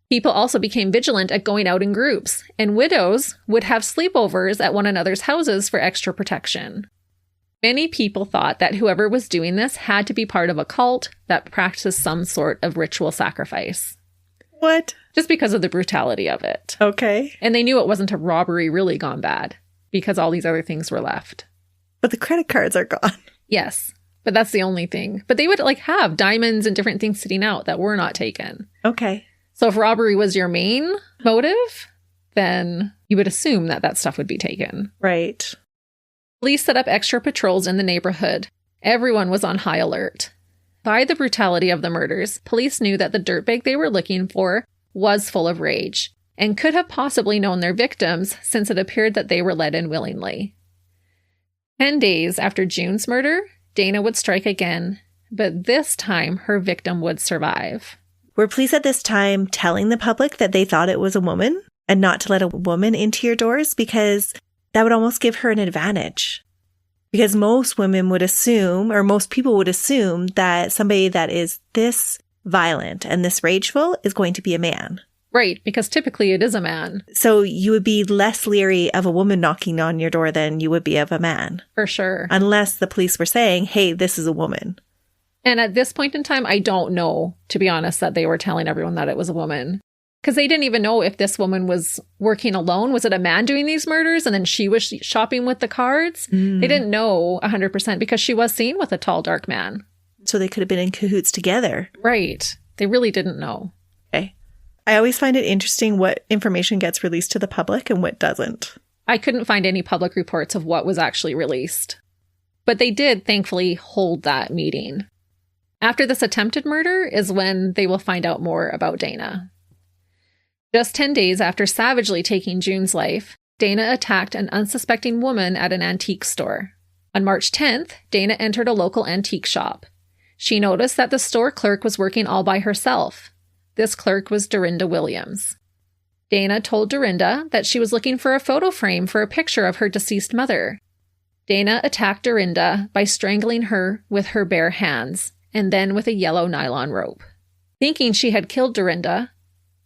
People also became vigilant at going out in groups, and widows would have sleepovers at one another's houses for extra protection. Many people thought that whoever was doing this had to be part of a cult that practiced some sort of ritual sacrifice. What? Just because of the brutality of it. Okay. And they knew it wasn't a robbery really gone bad, because all these other things were left. But the credit cards are gone. Yes, but that's the only thing. But they would have diamonds and different things sitting out that were not taken. Okay. So if robbery was your main motive, then you would assume that that stuff would be taken. Right. Police set up extra patrols in the neighborhood. Everyone was on high alert. By the brutality of the murders, police knew that the dirtbag they were looking for was full of rage and could have possibly known their victims since it appeared that they were let in willingly. 10 days after June's murder, Dana would strike again, but this time her victim would survive. Were police at this time telling the public that they thought it was a woman and not to let a woman into your doors? Because that would almost give her an advantage. Because most women would assume, or most people would assume, that somebody that is this violent and this rageful is going to be a man. Right, because typically it is a man. So you would be less leery of a woman knocking on your door than you would be of a man. For sure. Unless the police were saying, hey, this is a woman. And at this point in time, I don't know, to be honest, that they were telling everyone that it was a woman. Because they didn't even know if this woman was working alone. Was it a man doing these murders and then she was shopping with the cards? They didn't know 100% because she was seen with a tall, dark man. So they could have been in cahoots together. Right. They really didn't know. Okay. I always find it interesting what information gets released to the public and what doesn't. I couldn't find any public reports of what was actually released. But they did, thankfully, hold that meeting. After this attempted murder is when they will find out more about Dana. Just 10 days after savagely taking June's life, Dana attacked an unsuspecting woman at an antique store. On March 10th, Dana entered a local antique shop. She noticed that the store clerk was working all by herself. This clerk was Dorinda Williams. Dana told Dorinda that she was looking for a photo frame for a picture of her deceased mother. Dana attacked Dorinda by strangling her with her bare hands and then with a yellow nylon rope. Thinking she had killed Dorinda,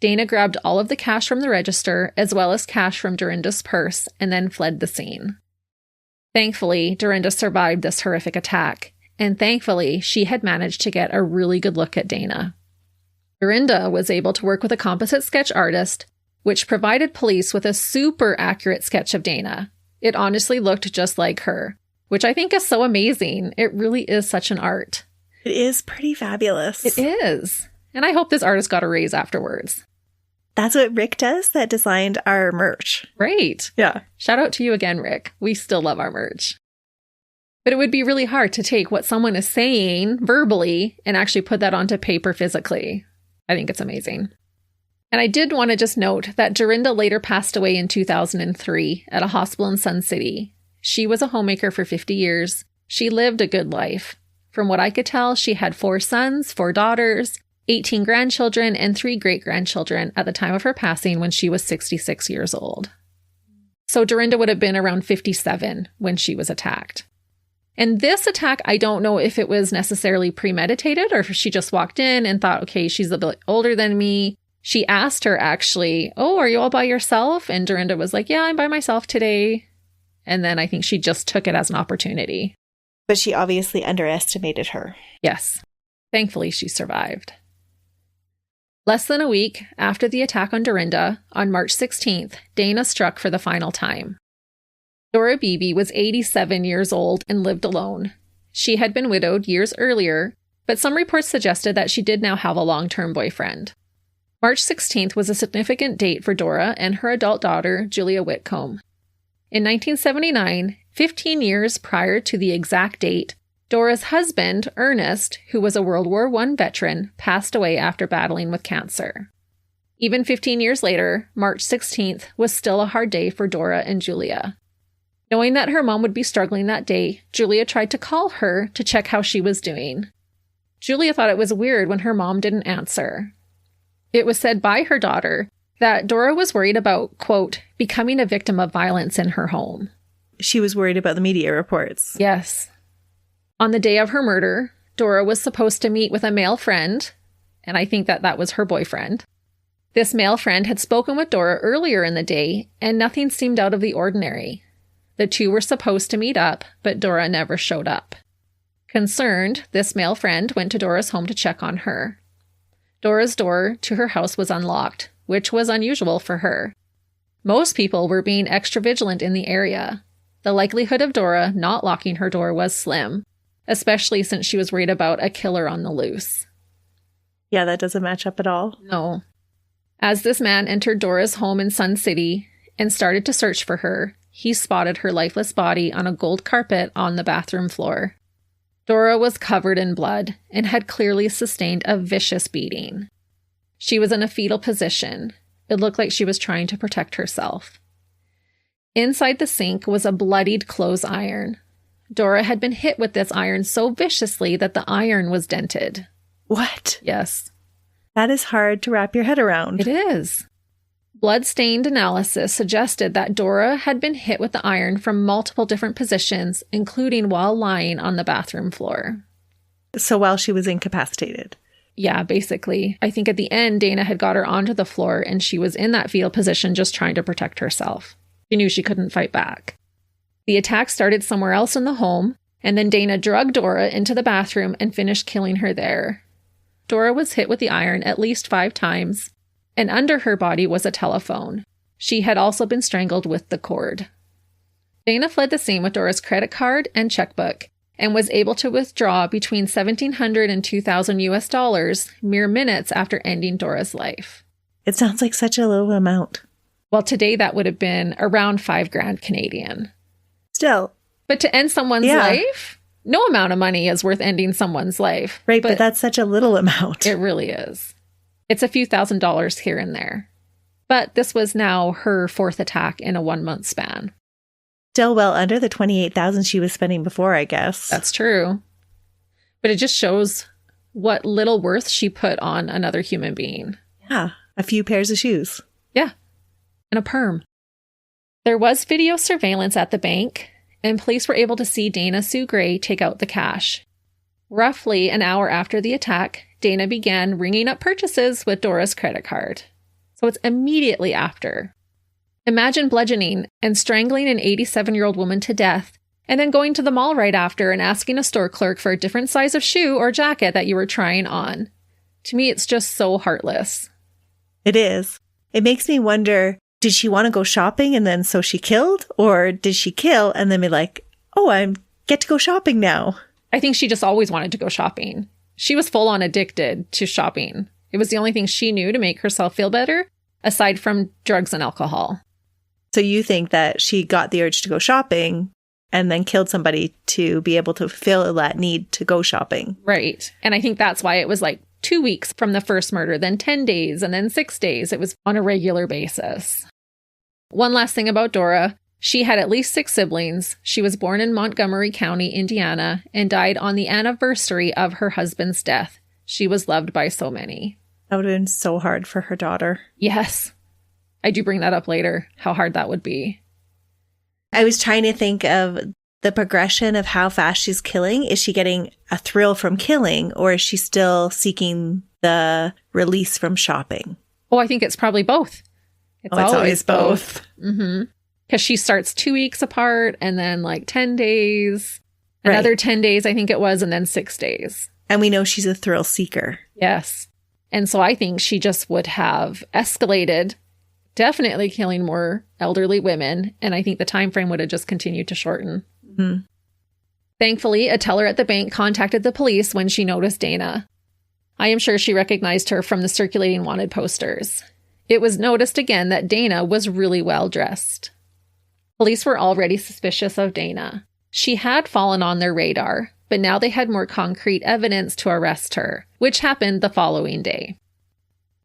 Dana grabbed all of the cash from the register as well as cash from Dorinda's purse and then fled the scene. Thankfully, Dorinda survived this horrific attack, and thankfully, she had managed to get a really good look at Dana. Dorinda was able to work with a composite sketch artist, which provided police with a super accurate sketch of Dana. It honestly looked just like her, which I think is so amazing. It really is such an art. It is pretty fabulous. It is. And I hope this artist got a raise afterwards. That's what Rick does that designed our merch. Right. Yeah. Shout out to you again, Rick. We still love our merch. But it would be really hard to take what someone is saying verbally and actually put that onto paper physically. I think it's amazing. And I did want to just note that Dorinda later passed away in 2003 at a hospital in Sun City. She was a homemaker for 50 years. She lived a good life. From what I could tell, she had 4 sons, 4 daughters, 18 grandchildren, and 3 great-grandchildren at the time of her passing when she was 66 years old. So Dorinda would have been around 57 when she was attacked. And this attack, I don't know if it was necessarily premeditated or if she just walked in and thought, okay, she's a bit older than me. She asked her actually, oh, are you all by yourself? And Dorinda was like, yeah, I'm by myself today. And then I think she just took it as an opportunity. But she obviously underestimated her. Yes. Thankfully, she survived. Less than a week after the attack on Dorinda, on March 16th, Dana struck for the final time. Dora Beebe was 87 years old and lived alone. She had been widowed years earlier, but some reports suggested that she did now have a long-term boyfriend. March 16th was a significant date for Dora and her adult daughter, Julia Whitcomb. In 1979, 15 years prior to the exact date, Dora's husband, Ernest, who was a World War I veteran, passed away after battling with cancer. Even 15 years later, March 16th was still a hard day for Dora and Julia. Knowing that her mom would be struggling that day, Julia tried to call her to check how she was doing. Julia thought it was weird when her mom didn't answer. It was said by her daughter that Dora was worried about, quote, becoming a victim of violence in her home. She was worried about the media reports. Yes. On the day of her murder, Dora was supposed to meet with a male friend, and I think that was her boyfriend. This male friend had spoken with Dora earlier in the day, and nothing seemed out of the ordinary. The two were supposed to meet up, but Dora never showed up. Concerned, this male friend went to Dora's home to check on her. Dora's door to her house was unlocked, which was unusual for her. Most people were being extra vigilant in the area. The likelihood of Dora not locking her door was slim, especially since she was worried about a killer on the loose. Yeah, that doesn't match up at all. No. As this man entered Dora's home in Sun City and started to search for her, he spotted her lifeless body on a gold carpet on the bathroom floor. Dora was covered in blood and had clearly sustained a vicious beating. She was in a fetal position. It looked like she was trying to protect herself. Inside the sink was a bloodied clothes iron. Dora had been hit with this iron so viciously that the iron was dented. What? Yes. That is hard to wrap your head around. It is. Blood-stained analysis suggested that Dora had been hit with the iron from multiple different positions, including while lying on the bathroom floor. So while she was incapacitated? Yeah, basically. I think at the end, Dana had got her onto the floor and she was in that fetal position just trying to protect herself. She knew she couldn't fight back. The attack started somewhere else in the home, and then Dana drugged Dora into the bathroom and finished killing her there. Dora was hit with the iron at least 5 times, and under her body was a telephone. She had also been strangled with the cord. Dana fled the scene with Dora's credit card and checkbook, and was able to withdraw between $1,700 and $2,000 US mere minutes after ending Dora's life. It sounds like such a little amount. Well, today that would have been around $5,000 Canadian. Still. But to end someone's life, no amount of money is worth ending someone's life. Right, but that's such a little amount. It really is. It's a few $1,000s here and there. But this was now her fourth attack in a 1-month span. Still well under the $28,000 she was spending before, I guess. That's true. But it just shows what little worth she put on another human being. Yeah, a few pairs of shoes. Yeah, and a perm. There was video surveillance at the bank, and police were able to see Dana Sue Gray take out the cash. Roughly an hour after the attack, Dana began ringing up purchases with Dora's credit card. So it's immediately after. Imagine bludgeoning and strangling an 87-year-old woman to death, and then going to the mall right after and asking a store clerk for a different size of shoe or jacket that you were trying on. To me, it's just so heartless. It is. It makes me wonder, did she want to go shopping and then so she killed? Or did she kill and then be like, oh, I get to go shopping now? I think she just always wanted to go shopping. She was full on addicted to shopping. It was the only thing she knew to make herself feel better, aside from drugs and alcohol. So you think that she got the urge to go shopping and then killed somebody to be able to fulfill that need to go shopping? Right. And I think that's why it was like 2 weeks from the first murder, then 10 days, and then 6 days. It was on a regular basis. One last thing about Dora. She had at least 6 siblings. She was born in Montgomery County, Indiana, and died on the anniversary of her husband's death. She was loved by so many. That would have been so hard for her daughter. Yes. I do bring that up later, how hard that would be. I was trying to think of the progression of how fast she's killing. Is she getting a thrill from killing, or is she still seeking the release from shopping? Oh, I think it's probably both. It's always both. Mm-hmm. Because she starts 2 weeks apart and then like 10 days, another 10 days, I think it was, and then 6 days. And we know she's a thrill seeker. Yes. And so I think she just would have escalated, definitely killing more elderly women. And I think the time frame would have just continued to shorten. Mm-hmm. Thankfully, a teller at the bank contacted the police when she noticed Dana. I am sure she recognized her from the circulating wanted posters. It was noticed again that Dana was really well dressed. Police were already suspicious of Dana. She had fallen on their radar, but now they had more concrete evidence to arrest her, which happened the following day.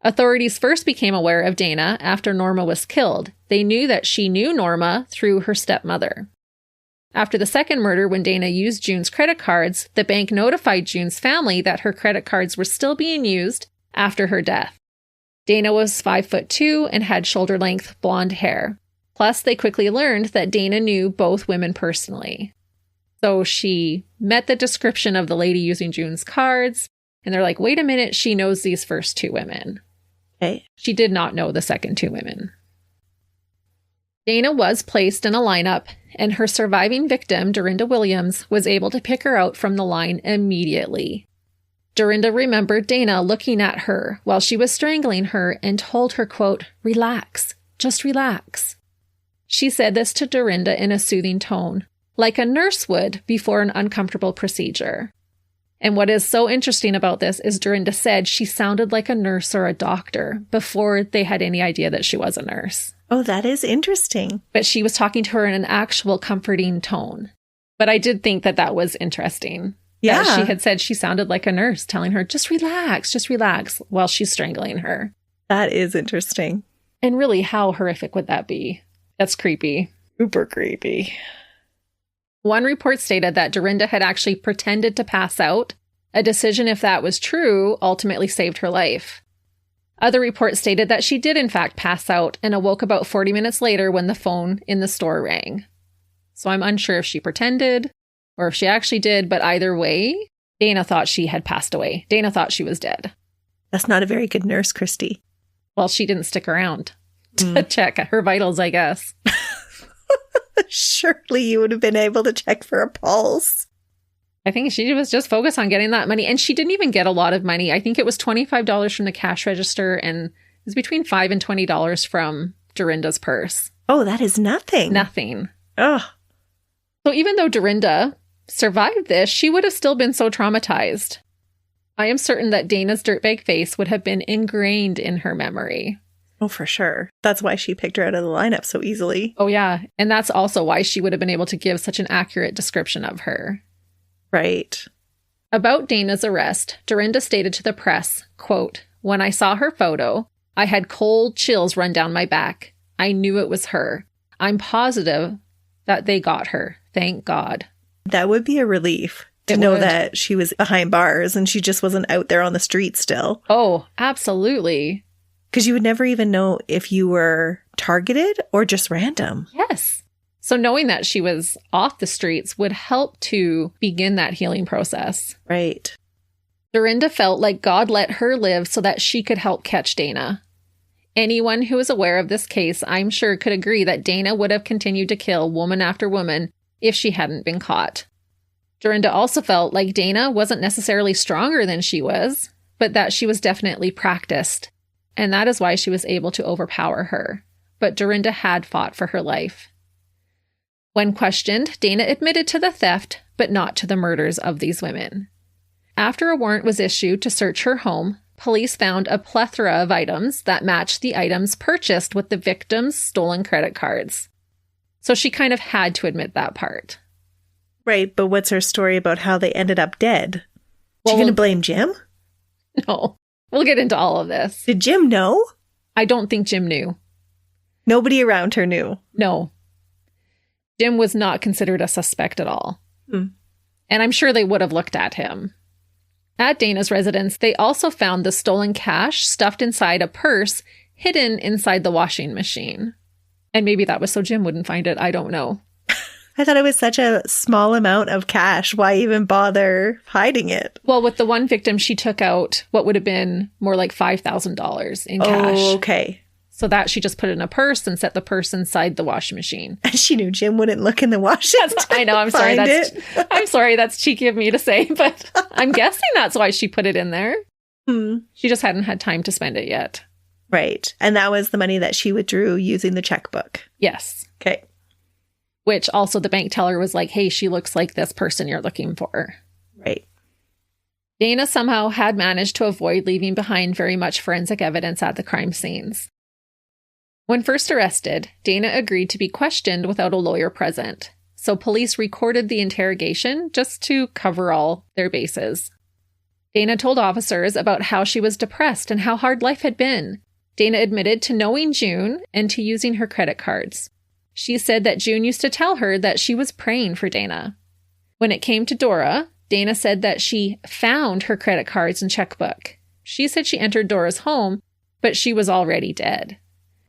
Authorities first became aware of Dana after Norma was killed. They knew that she knew Norma through her stepmother. After the second murder, when Dana used June's credit cards, the bank notified June's family that her credit cards were still being used after her death. Dana was 5'2" and had shoulder-length blonde hair. Plus, they quickly learned that Dana knew both women personally. So she met the description of the lady using June's cards, and they're like, wait a minute, she knows these first 2 women. Okay. She did not know the second 2 women. Dana was placed in a lineup, and her surviving victim, Dorinda Williams, was able to pick her out from the line immediately. Dorinda remembered Dana looking at her while she was strangling her and told her, quote, "Relax, just relax." She said this to Dorinda in a soothing tone, like a nurse would before an uncomfortable procedure. And what is so interesting about this is Dorinda said she sounded like a nurse or a doctor before they had any idea that she was a nurse. Oh, that is interesting. But she was talking to her in an actual comforting tone. But I did think that that was interesting. Yeah. That she had said she sounded like a nurse telling her, just relax, while she's strangling her. That is interesting. And really, how horrific would that be? That's creepy. Super creepy. One report stated that Dorinda had actually pretended to pass out. A decision, if that was true, ultimately saved her life. Other reports stated that she did in fact pass out and awoke about 40 minutes later when the phone in the store rang. So I'm unsure if she pretended or if she actually did, but either way, Dana thought she had passed away. Dana thought she was dead. That's not a very good nurse, Christy. Well, she didn't stick around to check her vitals, I guess. Surely you would have been able to check for a pulse. I think she was just focused on getting that money. And she didn't even get a lot of money. I think it was $25 from the cash register and it was between $5 and $20 from Dorinda's purse. Oh, that is nothing. Nothing. Oh. So even though Dorinda survived this, she would have still been so traumatized. I am certain that Dana's dirtbag face would have been ingrained in her memory. Oh, for sure. That's why she picked her out of the lineup so easily. Oh, yeah. And that's also why she would have been able to give such an accurate description of her. Right. About Dana's arrest, Dorinda stated to the press, quote, "When I saw her photo, I had cold chills run down my back. I knew it was her. I'm positive that they got her. Thank God." That would be a relief to know that she was behind bars and she just wasn't out there on the street still. Oh, absolutely. Because you would never even know if you were targeted or just random. Yes. So knowing that she was off the streets would help to begin that healing process. Right. Dorinda felt like God let her live so that she could help catch Dana. Anyone who is aware of this case, I'm sure, could agree that Dana would have continued to kill woman after woman if she hadn't been caught. Dorinda also felt like Dana wasn't necessarily stronger than she was, but that she was definitely practiced. And that is why she was able to overpower her. But Dorinda had fought for her life. When questioned, Dana admitted to the theft, but not to the murders of these women. After a warrant was issued to search her home, police found a plethora of items that matched the items purchased with the victim's stolen credit cards. So she kind of had to admit that part. Right, but what's her story about how they ended up dead? Is she going to blame Jim? No. We'll get into all of this. Did Jim know? I don't think Jim knew. Nobody around her knew? No. Jim was not considered a suspect at all. Hmm. And I'm sure they would have looked at him. At Dana's residence, they also found the stolen cash stuffed inside a purse hidden inside the washing machine. And maybe that was so Jim wouldn't find it. I don't know. I thought it was such a small amount of cash. Why even bother hiding it? Well, with the one victim, she took out what would have been more like $5,000 in cash. Oh, okay. So that she just put it in a purse and set the purse inside the washing machine. And she knew Jim wouldn't look in the washing machine. I know. I'm sorry. I'm sorry. That's cheeky of me to say, but I'm guessing that's why she put it in there. She just hadn't had time to spend it yet. Right. And that was the money that she withdrew using the checkbook. Yes. Okay. Which also the bank teller was like, hey, she looks like this person you're looking for. Right. Dana somehow had managed to avoid leaving behind very much forensic evidence at the crime scenes. When first arrested, Dana agreed to be questioned without a lawyer present. So police recorded the interrogation just to cover all their bases. Dana told officers about how she was depressed and how hard life had been. Dana admitted to knowing June and to using her credit cards. She said that June used to tell her that she was praying for Dana. When it came to Dora, Dana said that she found her credit cards and checkbook. She said she entered Dora's home, but she was already dead.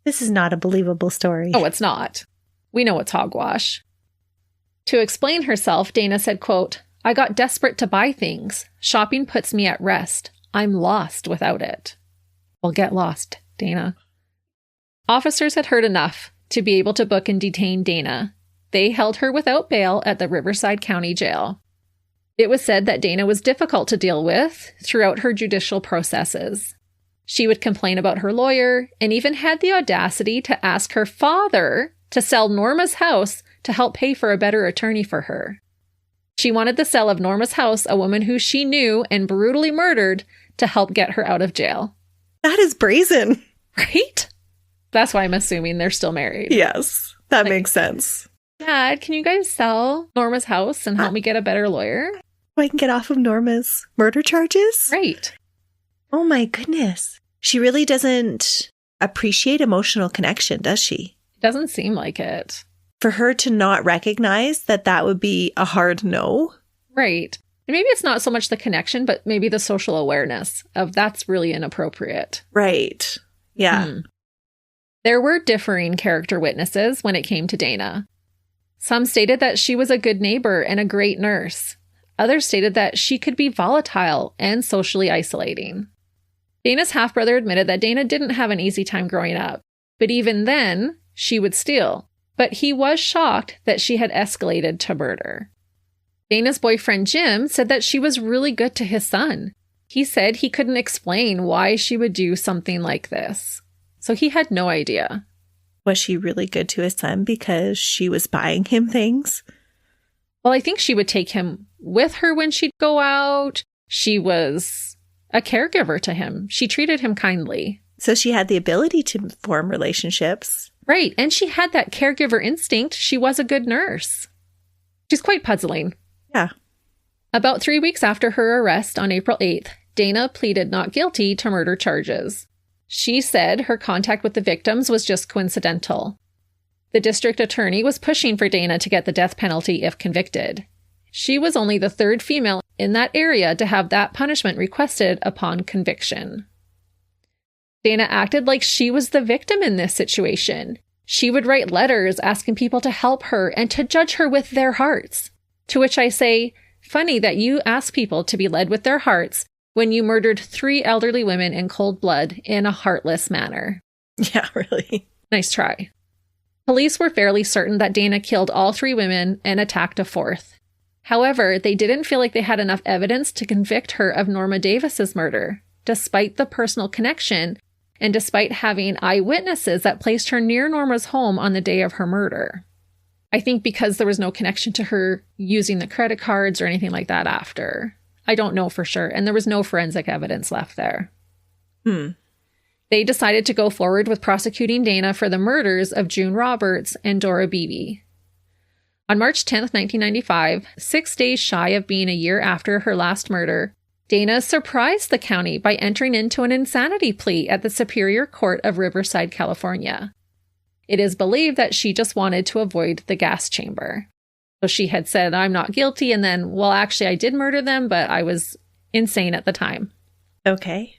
This is not a believable story. Oh, it's not. We know it's hogwash. To explain herself, Dana said, quote, "I got desperate to buy things. Shopping puts me at rest. I'm lost without it." Well, get lost, Dana. Officers had heard enough to be able to book and detain Dana. They held her without bail at the Riverside County Jail. It was said that Dana was difficult to deal with throughout her judicial processes. She would complain about her lawyer and even had the audacity to ask her father to sell Norma's house to help pay for a better attorney for her. She wanted the sale of Norma's house, a woman who she knew and brutally murdered, to help get her out of jail. That is brazen. Right? That's why I'm assuming they're still married. Yes, that makes sense. Dad, can you guys sell Norma's house and help me get a better lawyer? So I can get off of Norma's murder charges? Right. Oh my goodness. She really doesn't appreciate emotional connection, does she? Doesn't seem like it. For her to not recognize that that would be a hard no. Right. And maybe it's not so much the connection, but maybe the social awareness of that's really inappropriate. Right. Yeah. There were differing character witnesses when it came to Dana. Some stated that she was a good neighbor and a great nurse. Others stated that she could be volatile and socially isolating. Dana's half-brother admitted that Dana didn't have an easy time growing up, but even then, she would steal. But he was shocked that she had escalated to murder. Dana's boyfriend Jim said that she was really good to his son. He said he couldn't explain why she would do something like this. So he had no idea. Was she really good to his son because she was buying him things? Well, I think she would take him with her when she'd go out. She was a caregiver to him. She treated him kindly. So she had the ability to form relationships. Right. And she had that caregiver instinct. She was a good nurse. She's quite puzzling. Yeah. About 3 weeks after her arrest on April 8th, Dana pleaded not guilty to murder charges. She said her contact with the victims was just coincidental. The district attorney was pushing for Dana to get the death penalty if convicted. She was only the third female in that area to have that punishment requested upon conviction. Dana acted like she was the victim in this situation. She would write letters asking people to help her and to judge her with their hearts. To which I say, funny that you ask people to be led with their hearts when you murdered 3 elderly women in cold blood in a heartless manner. Yeah, really. Nice try. Police were fairly certain that Dana killed all 3 women and attacked a 4th. However, they didn't feel like they had enough evidence to convict her of Norma Davis's murder, despite the personal connection and despite having eyewitnesses that placed her near Norma's home on the day of her murder. I think because there was no connection to her using the credit cards or anything like that after. I don't know for sure, and there was no forensic evidence left there. They decided to go forward with prosecuting Dana for the murders of June Roberts and Dora Beebe. On March 10th, 1995, 6 days shy of being a year after her last murder, Dana surprised the county by entering into an insanity plea at the Superior Court of Riverside, California. It is believed that she just wanted to avoid the gas chamber. So she had said, I'm not guilty, and then, well, actually, I did murder them, but I was insane at the time. Okay.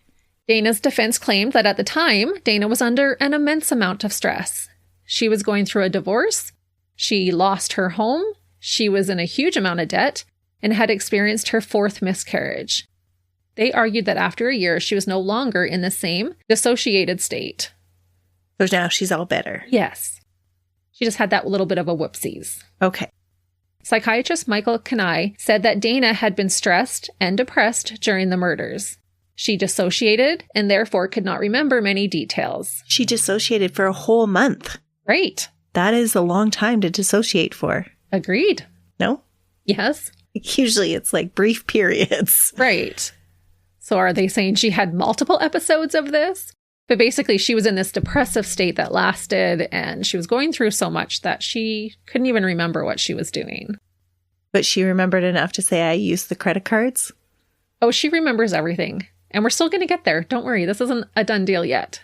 Dana's defense claimed that at the time, Dana was under an immense amount of stress. She was going through a divorce, she lost her home, she was in a huge amount of debt, and had experienced her 4th miscarriage. They argued that after a year, she was no longer in the same dissociated state. So now she's all better. Yes. She just had that little bit of a whoopsies. Okay. Psychiatrist Michael Kanai said that Dana had been stressed and depressed during the murders. She dissociated and therefore could not remember many details. She dissociated for a whole month. Right. That is a long time to dissociate for. Agreed. No? Yes. Usually it's like brief periods. Right. So are they saying she had multiple episodes of this? But basically, she was in this depressive state that lasted, and she was going through so much that she couldn't even remember what she was doing. But she remembered enough to say, I used the credit cards? Oh, she remembers everything. And we're still going to get there. Don't worry, this isn't a done deal yet.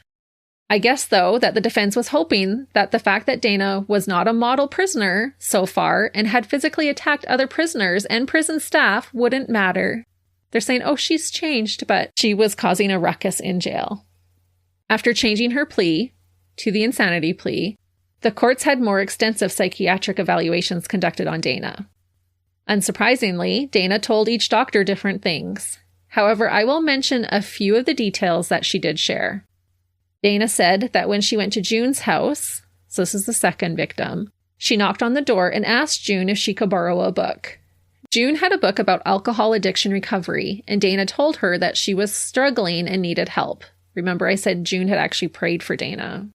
I guess, though, that the defense was hoping that the fact that Dana was not a model prisoner so far and had physically attacked other prisoners and prison staff wouldn't matter. They're saying, oh, she's changed, but she was causing a ruckus in jail. After changing her plea to the insanity plea, the courts had more extensive psychiatric evaluations conducted on Dana. Unsurprisingly, Dana told each doctor different things. However, I will mention a few of the details that she did share. Dana said that when she went to June's house, so this is the second victim, she knocked on the door and asked June if she could borrow a book. June had a book about alcohol addiction recovery, and Dana told her that she was struggling and needed help. Remember, I said June had actually prayed for Dana.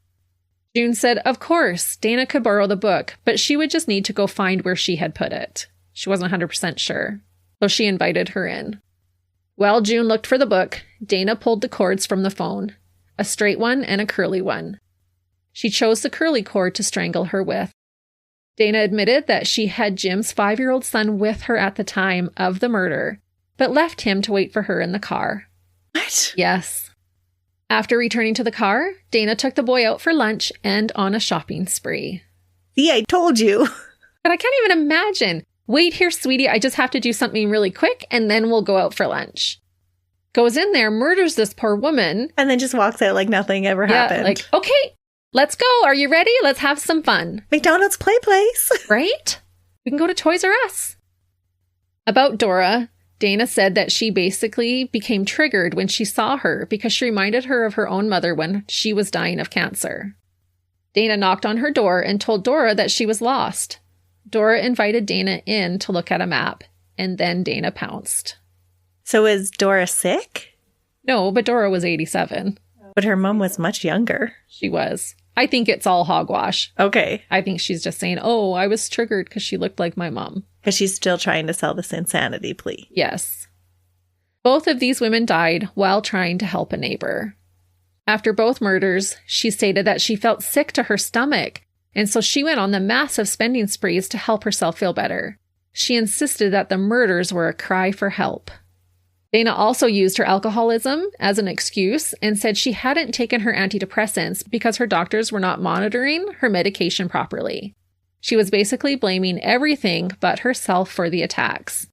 June said, of course, Dana could borrow the book, but she would just need to go find where she had put it. She wasn't 100% sure, so she invited her in. While June looked for the book, Dana pulled the cords from the phone, a straight one and a curly one. She chose the curly cord to strangle her with. Dana admitted that she had Jim's 5-year-old son with her at the time of the murder, but left him to wait for her in the car. What? Yes. After returning to the car, Dana took the boy out for lunch and on a shopping spree. See, I told you. But I can't even imagine. Wait here, sweetie, I just have to do something really quick and then we'll go out for lunch. Goes in there, murders this poor woman. And then just walks out like nothing ever happened. Like, okay, let's go. Are you ready? Let's have some fun. McDonald's Play Place. Right? We can go to Toys R Us. About Dora, Dana said that she basically became triggered when she saw her because she reminded her of her own mother when she was dying of cancer. Dana knocked on her door and told Dora that she was lost. Dora invited Dana in to look at a map, and then Dana pounced. So is Dora sick? No, but Dora was 87. But her mom was much younger. She was. I think it's all hogwash. Okay. I think she's just saying, oh, I was triggered because she looked like my mom. Because she's still trying to sell this insanity plea. Yes. Both of these women died while trying to help a neighbor. After both murders, she stated that she felt sick to her stomach, and so she went on the massive spending sprees to help herself feel better. She insisted that the murders were a cry for help. Dana also used her alcoholism as an excuse and said she hadn't taken her antidepressants because her doctors were not monitoring her medication properly. She was basically blaming everything but herself for the attacks.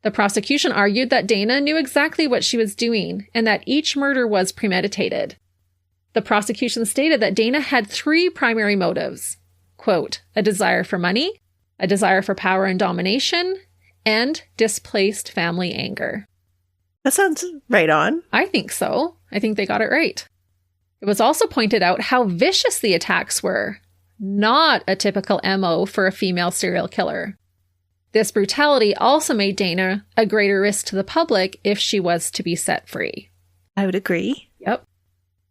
The prosecution argued that Dana knew exactly what she was doing and that each murder was premeditated. The prosecution stated that Dana had 3 primary motives, quote, a desire for money, a desire for power and domination, and displaced family anger. That sounds right on. I think so. I think they got it right. It was also pointed out how vicious the attacks were, not a typical MO for a female serial killer. This brutality also made Dana a greater risk to the public if she was to be set free. I would agree. Yep.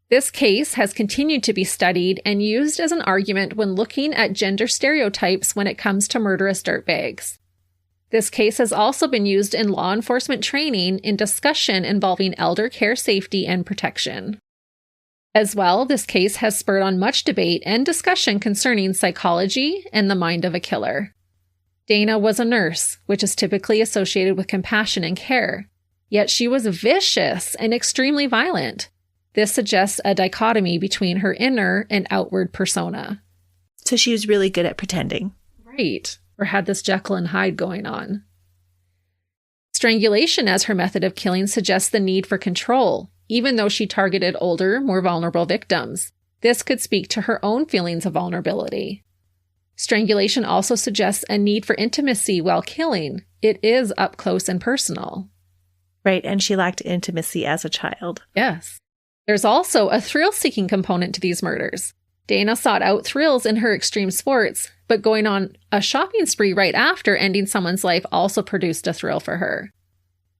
This case has continued to be studied and used as an argument when looking at gender stereotypes when it comes to murderous dirtbags. This case has also been used in law enforcement training in discussion involving elder care safety and protection. As well, this case has spurred on much debate and discussion concerning psychology and the mind of a killer. Dana was a nurse, which is typically associated with compassion and care. Yet she was vicious and extremely violent. This suggests a dichotomy between her inner and outward persona. So she was really good at pretending. Right. Or had this Jekyll and Hyde going on. Strangulation as her method of killing suggests the need for control, even though she targeted older, more vulnerable victims. This could speak to her own feelings of vulnerability. Strangulation also suggests a need for intimacy while killing. It is up close and personal. Right, and she lacked intimacy as a child. Yes. There's also a thrill-seeking component to these murders. Dana sought out thrills in her extreme sports, but going on a shopping spree right after ending someone's life also produced a thrill for her.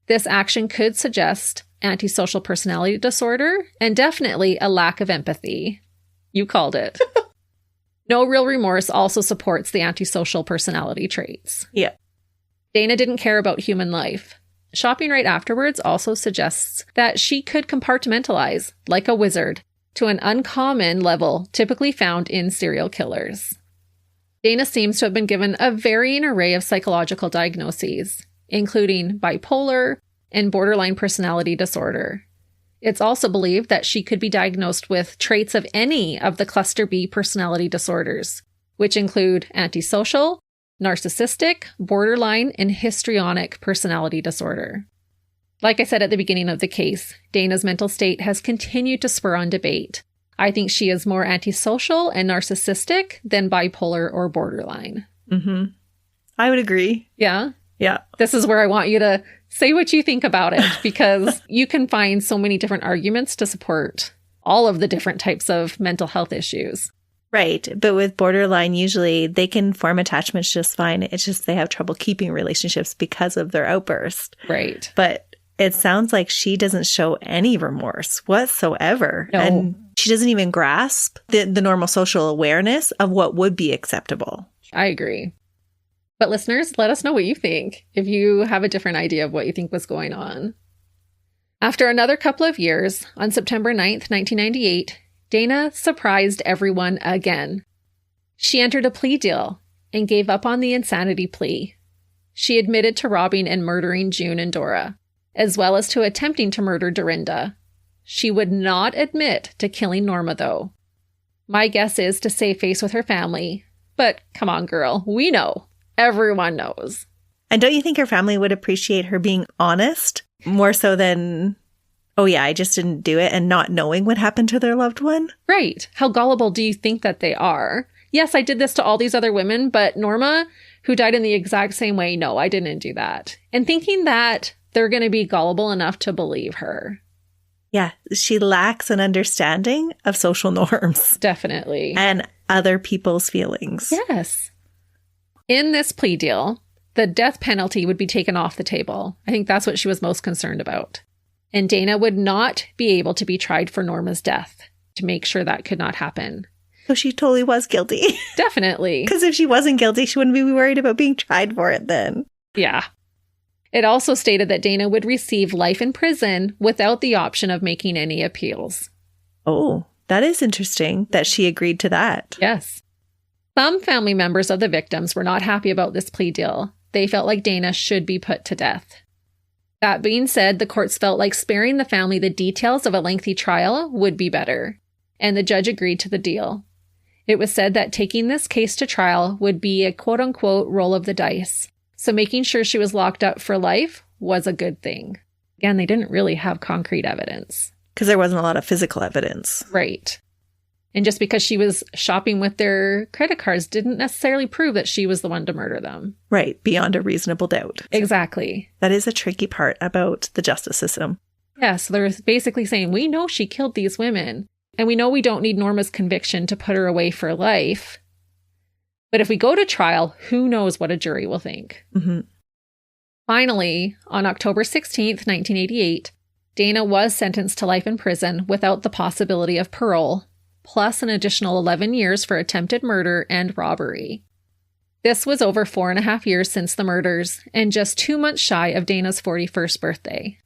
This action could suggest antisocial personality disorder and definitely a lack of empathy. You called it. No real remorse also supports the antisocial personality traits. Yeah. Dana didn't care about human life. Shopping right afterwards also suggests that she could compartmentalize, like a wizard, to an uncommon level typically found in serial killers. Dana seems to have been given a varying array of psychological diagnoses, including bipolar and borderline personality disorder. It's also believed that she could be diagnosed with traits of any of the cluster B personality disorders, which include antisocial, narcissistic, borderline, and histrionic personality disorder. Like I said at the beginning of the case, Dana's mental state has continued to spur on debate. I think she is more antisocial and narcissistic than bipolar or borderline. Mm-hmm. I would agree. Yeah? Yeah. This is where I want you to say what you think about it, because you can find so many different arguments to support all of the different types of mental health issues. Right. But with borderline, usually they can form attachments just fine. It's just they have trouble keeping relationships because of their outburst. Right. But it sounds like she doesn't show any remorse whatsoever. No. And she doesn't even grasp the normal social awareness of what would be acceptable. I agree. But listeners, let us know what you think, if you have a different idea of what you think was going on. After another couple of years, on September 9th, 1998, Dana surprised everyone again. She entered a plea deal and gave up on the insanity plea. She admitted to robbing and murdering June and Dora, as well as to attempting to murder Dorinda. She would not admit to killing Norma, though. My guess is to save face with her family. But come on, girl, we know. Everyone knows. And don't you think her family would appreciate her being honest more so than, oh yeah, I just didn't do it, and not knowing what happened to their loved one? Right. How gullible do you think that they are? Yes, I did this to all these other women, but Norma, who died in the exact same way, no, I didn't do that. And thinking that they're going to be gullible enough to believe her. Yeah, she lacks an understanding of social norms. Definitely. And other people's feelings. Yes. In this plea deal, the death penalty would be taken off the table. I think that's what she was most concerned about. And Dana would not be able to be tried for Norma's death to make sure that could not happen. So she totally was guilty. Definitely. Because if she wasn't guilty, she wouldn't be worried about being tried for it then. Yeah. It also stated that Dana would receive life in prison without the option of making any appeals. Oh, that is interesting that she agreed to that. Yes. Some family members of the victims were not happy about this plea deal. They felt like Dana should be put to death. That being said, the courts felt like sparing the family the details of a lengthy trial would be better, and the judge agreed to the deal. It was said that taking this case to trial would be a quote-unquote roll of the dice, so making sure she was locked up for life was a good thing. Again, they didn't really have concrete evidence. Because there wasn't a lot of physical evidence. Right. And just because she was shopping with their credit cards didn't necessarily prove that she was the one to murder them. Right, beyond a reasonable doubt. Exactly. That is a tricky part about the justice system. Yeah, so they're basically saying, we know she killed these women, and we know we don't need Norma's conviction to put her away for life. But if we go to trial, who knows what a jury will think. Mm-hmm. Finally, on October 16th, 1988, Dana was sentenced to life in prison without the possibility of parole, plus an additional 11 years for attempted murder and robbery. This was over 4.5 years since the murders, and just 2 months shy of Dana's 41st birthday.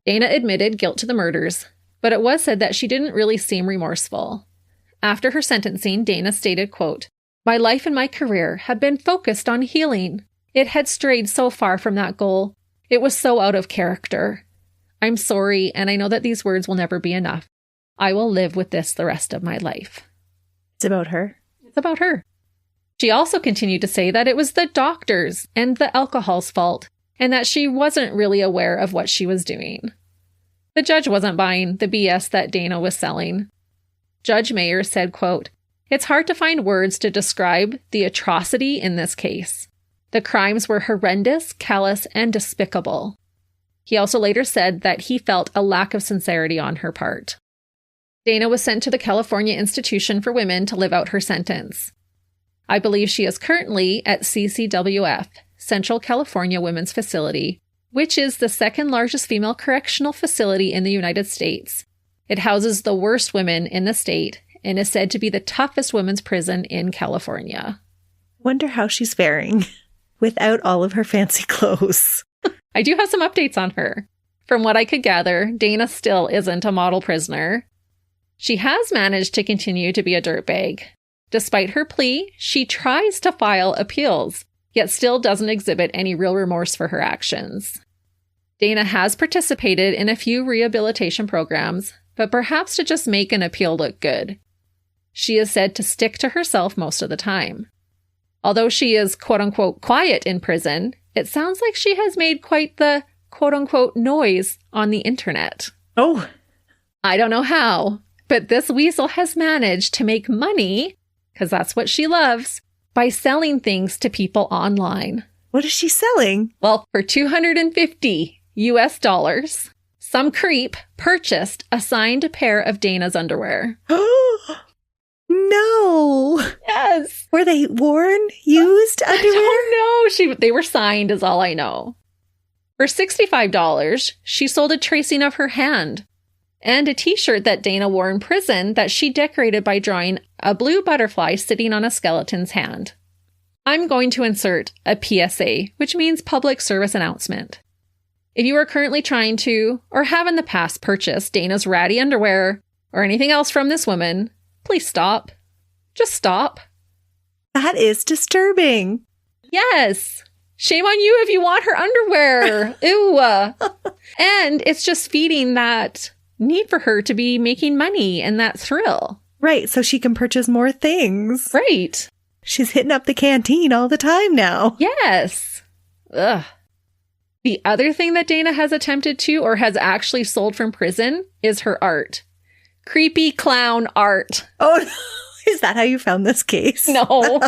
Dana admitted guilt to the murders, but it was said that she didn't really seem remorseful. After her sentencing, Dana stated, quote, "My life and my career had been focused on healing. It had strayed so far from that goal. It was so out of character. I'm sorry, and I know that these words will never be enough. I will live with this the rest of my life." It's about her. It's about her. She also continued to say that it was the doctors and the alcohol's fault, and that she wasn't really aware of what she was doing. The judge wasn't buying the BS that Dana was selling. Judge Mayer said, quote, "It's hard to find words to describe the atrocity in this case. The crimes were horrendous, callous, and despicable." He also later said that he felt a lack of sincerity on her part. Dana was sent to the California Institution for Women to live out her sentence. I believe she is currently at CCWF, Central California Women's Facility, which is the second largest female correctional facility in the United States. It houses the worst women in the state and is said to be the toughest women's prison in California. Wonder how she's faring without all of her fancy clothes. I do have some updates on her. From what I could gather, Dana still isn't a model prisoner. She has managed to continue to be a dirtbag. Despite her plea, she tries to file appeals, yet still doesn't exhibit any real remorse for her actions. Dana has participated in a few rehabilitation programs, but perhaps to just make an appeal look good. She is said to stick to herself most of the time. Although she is quote-unquote quiet in prison, it sounds like she has made quite the quote-unquote noise on the internet. Oh. I don't know how, but this weasel has managed to make money, because that's what she loves, by selling things to people online. What is she selling? Well, for $250 US, some creep purchased a signed pair of Dana's underwear. No. Yes. Were they worn, used underwear? I don't know. They were signed is all I know. For $65, she sold a tracing of her hand and a t-shirt that Dana wore in prison that she decorated by drawing a blue butterfly sitting on a skeleton's hand. I'm going to insert a PSA, which means public service announcement. If you are currently trying to, or have in the past purchased Dana's ratty underwear or anything else from this woman, please stop. Just stop. That is disturbing. Yes. Shame on you if you want her underwear. Ew. And it's just feeding that need for her to be making money and that thrill. Right, so she can purchase more things. Right. She's hitting up the canteen all the time now. Yes. Ugh. The other thing that Dana has attempted to or has actually sold from prison is her art. Creepy clown art. Oh, no. Is that how you found this case? No.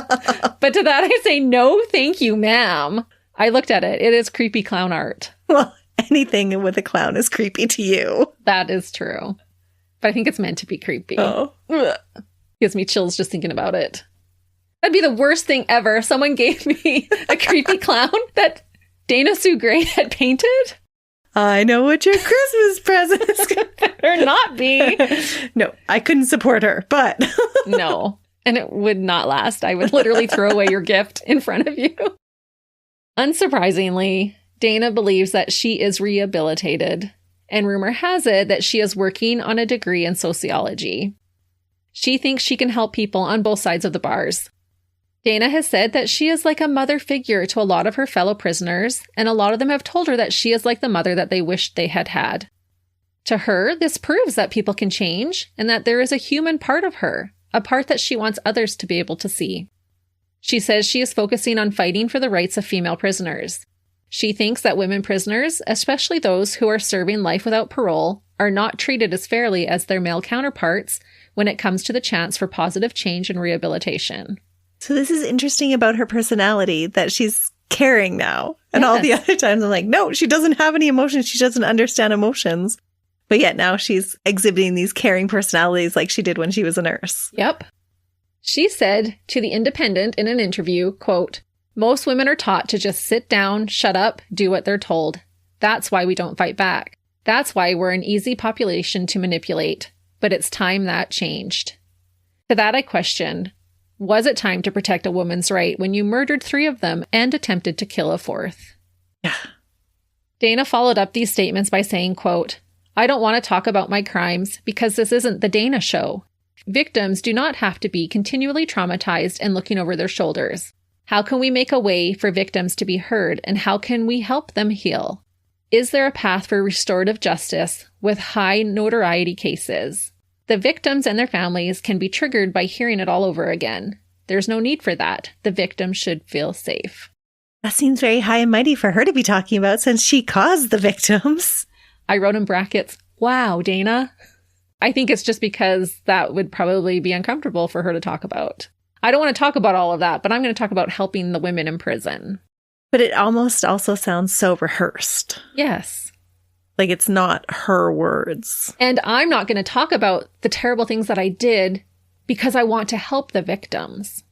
But to that I say, no, thank you, ma'am. I looked at it. It is creepy clown art. Well, anything with a clown is creepy to you. That is true. But I think it's meant to be creepy. Oh. Ugh. Gives me chills just thinking about it. That'd be the worst thing ever. Someone gave me a creepy clown that Dana Sue Gray had painted. I know what your Christmas present is going to Better not be. No, I couldn't support her, but... No. And it would not last. I would literally throw away your gift in front of you. Unsurprisingly, Dana believes that she is rehabilitated and rumor has it that she is working on a degree in sociology. She thinks she can help people on both sides of the bars. Dana has said that she is like a mother figure to a lot of her fellow prisoners, and a lot of them have told her that she is like the mother that they wished they had had. To her, this proves that people can change and that there is a human part of her, a part that she wants others to be able to see. She says she is focusing on fighting for the rights of female prisoners. She thinks that women prisoners, especially those who are serving life without parole, are not treated as fairly as their male counterparts when it comes to the chance for positive change and rehabilitation. So this is interesting about her personality, that she's caring now. And all the other times I'm like, no, she doesn't have any emotions. She doesn't understand emotions. But yet now she's exhibiting these caring personalities like she did when she was a nurse. Yep. She said to The Independent in an interview, quote, "Most women are taught to just sit down, shut up, do what they're told. That's why we don't fight back. That's why we're an easy population to manipulate. But it's time that changed." To that I question, was it time to protect a woman's right when you murdered 3 of them and attempted to kill a 4th? Yeah. Dana followed up these statements by saying, quote, "I don't want to talk about my crimes because this isn't the Dana show. Victims do not have to be continually traumatized and looking over their shoulders. How can we make a way for victims to be heard, and how can we help them heal? Is there a path for restorative justice with high notoriety cases? The victims and their families can be triggered by hearing it all over again. There's no need for that. The victim should feel safe." That seems very high and mighty for her to be talking about since she caused the victims. I wrote in brackets, "Wow, Dana." I think it's just because that would probably be uncomfortable for her to talk about. I don't want to talk about all of that, but I'm going to talk about helping the women in prison. But it almost also sounds so rehearsed. Yes. Like it's not her words. And I'm not going to talk about the terrible things that I did because I want to help the victims.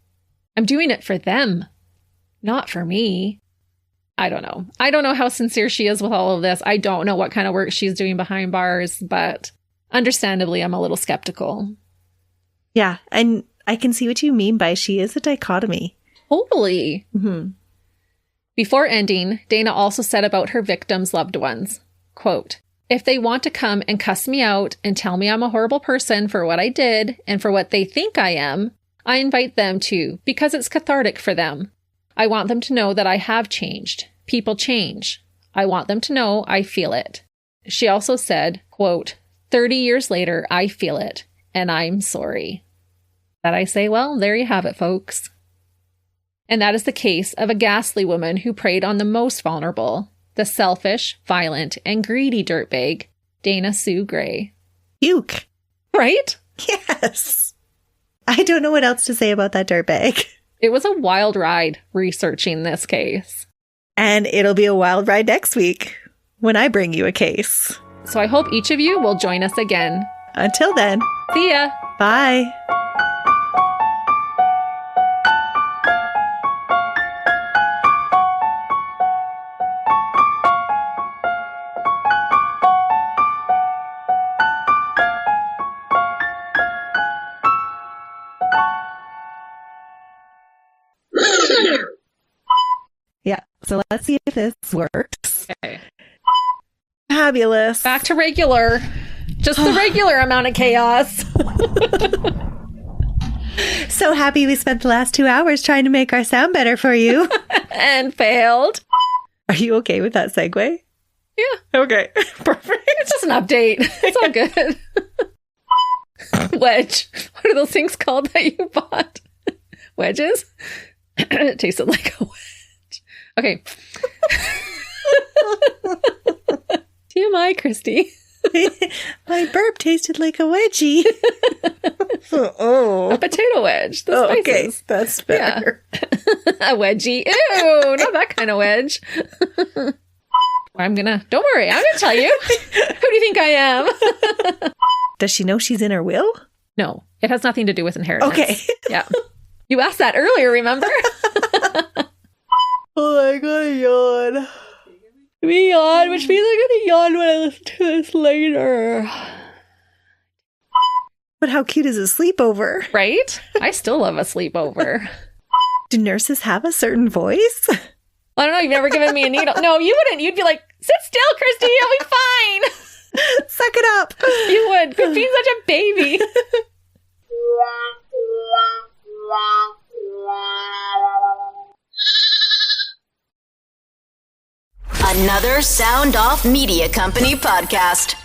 I'm doing it for them, not for me. I don't know. I don't know how sincere she is with all of this. I don't know what kind of work she's doing behind bars, but understandably, I'm a little skeptical. Yeah, and I can see what you mean by she is a dichotomy. Totally. Mm-hmm. Before ending, Dana also said about her victims' loved ones, quote, "If they want to come and cuss me out and tell me I'm a horrible person for what I did and for what they think I am, I invite them to because it's cathartic for them. I want them to know that I have changed. People change. I want them to know I feel it." She also said, quote, "30 years later, I feel it, and I'm sorry." That I say, well, there you have it, folks. And that is the case of a ghastly woman who preyed on the most vulnerable, the selfish, violent, and greedy dirtbag, Dana Sue Gray. Puke. Right? Yes. I don't know what else to say about that dirtbag. It was a wild ride researching this case. And it'll be a wild ride next week when I bring you a case. So I hope each of you will join us again. Until then. See ya. Bye. Yeah, so let's see if this works. Okay. Fabulous. Back to regular. Just the regular amount of chaos. So happy we spent the last 2 hours trying to make our sound better for you. And failed. Are you okay with that segue? Yeah. Okay. Perfect. It's just an update. It's all good. Wedge. What are those things called that you bought? Wedges? It tasted like a wedge. Okay. TMI, Christy. My burp tasted like a wedgie. A potato wedge. The spices. Okay. That's better. Yeah. A wedgie. Ew, not that kind of wedge. Don't worry, I'm gonna tell you. Who do you think I am? Does she know she's in her will? No, it has nothing to do with inheritance. Okay. Yeah. You asked that earlier, remember? Oh, I got a yawn. We yawn, which means I'm gonna yawn when I listen to this later. But how cute is a sleepover? Right? I still love a sleepover. Do nurses have a certain voice? I don't know, you've never given me a needle. No, you wouldn't. You'd be like, sit still, Christy, you'll be fine. Suck it up. You would. Quit being such a baby. Another Sound Off Media Company podcast.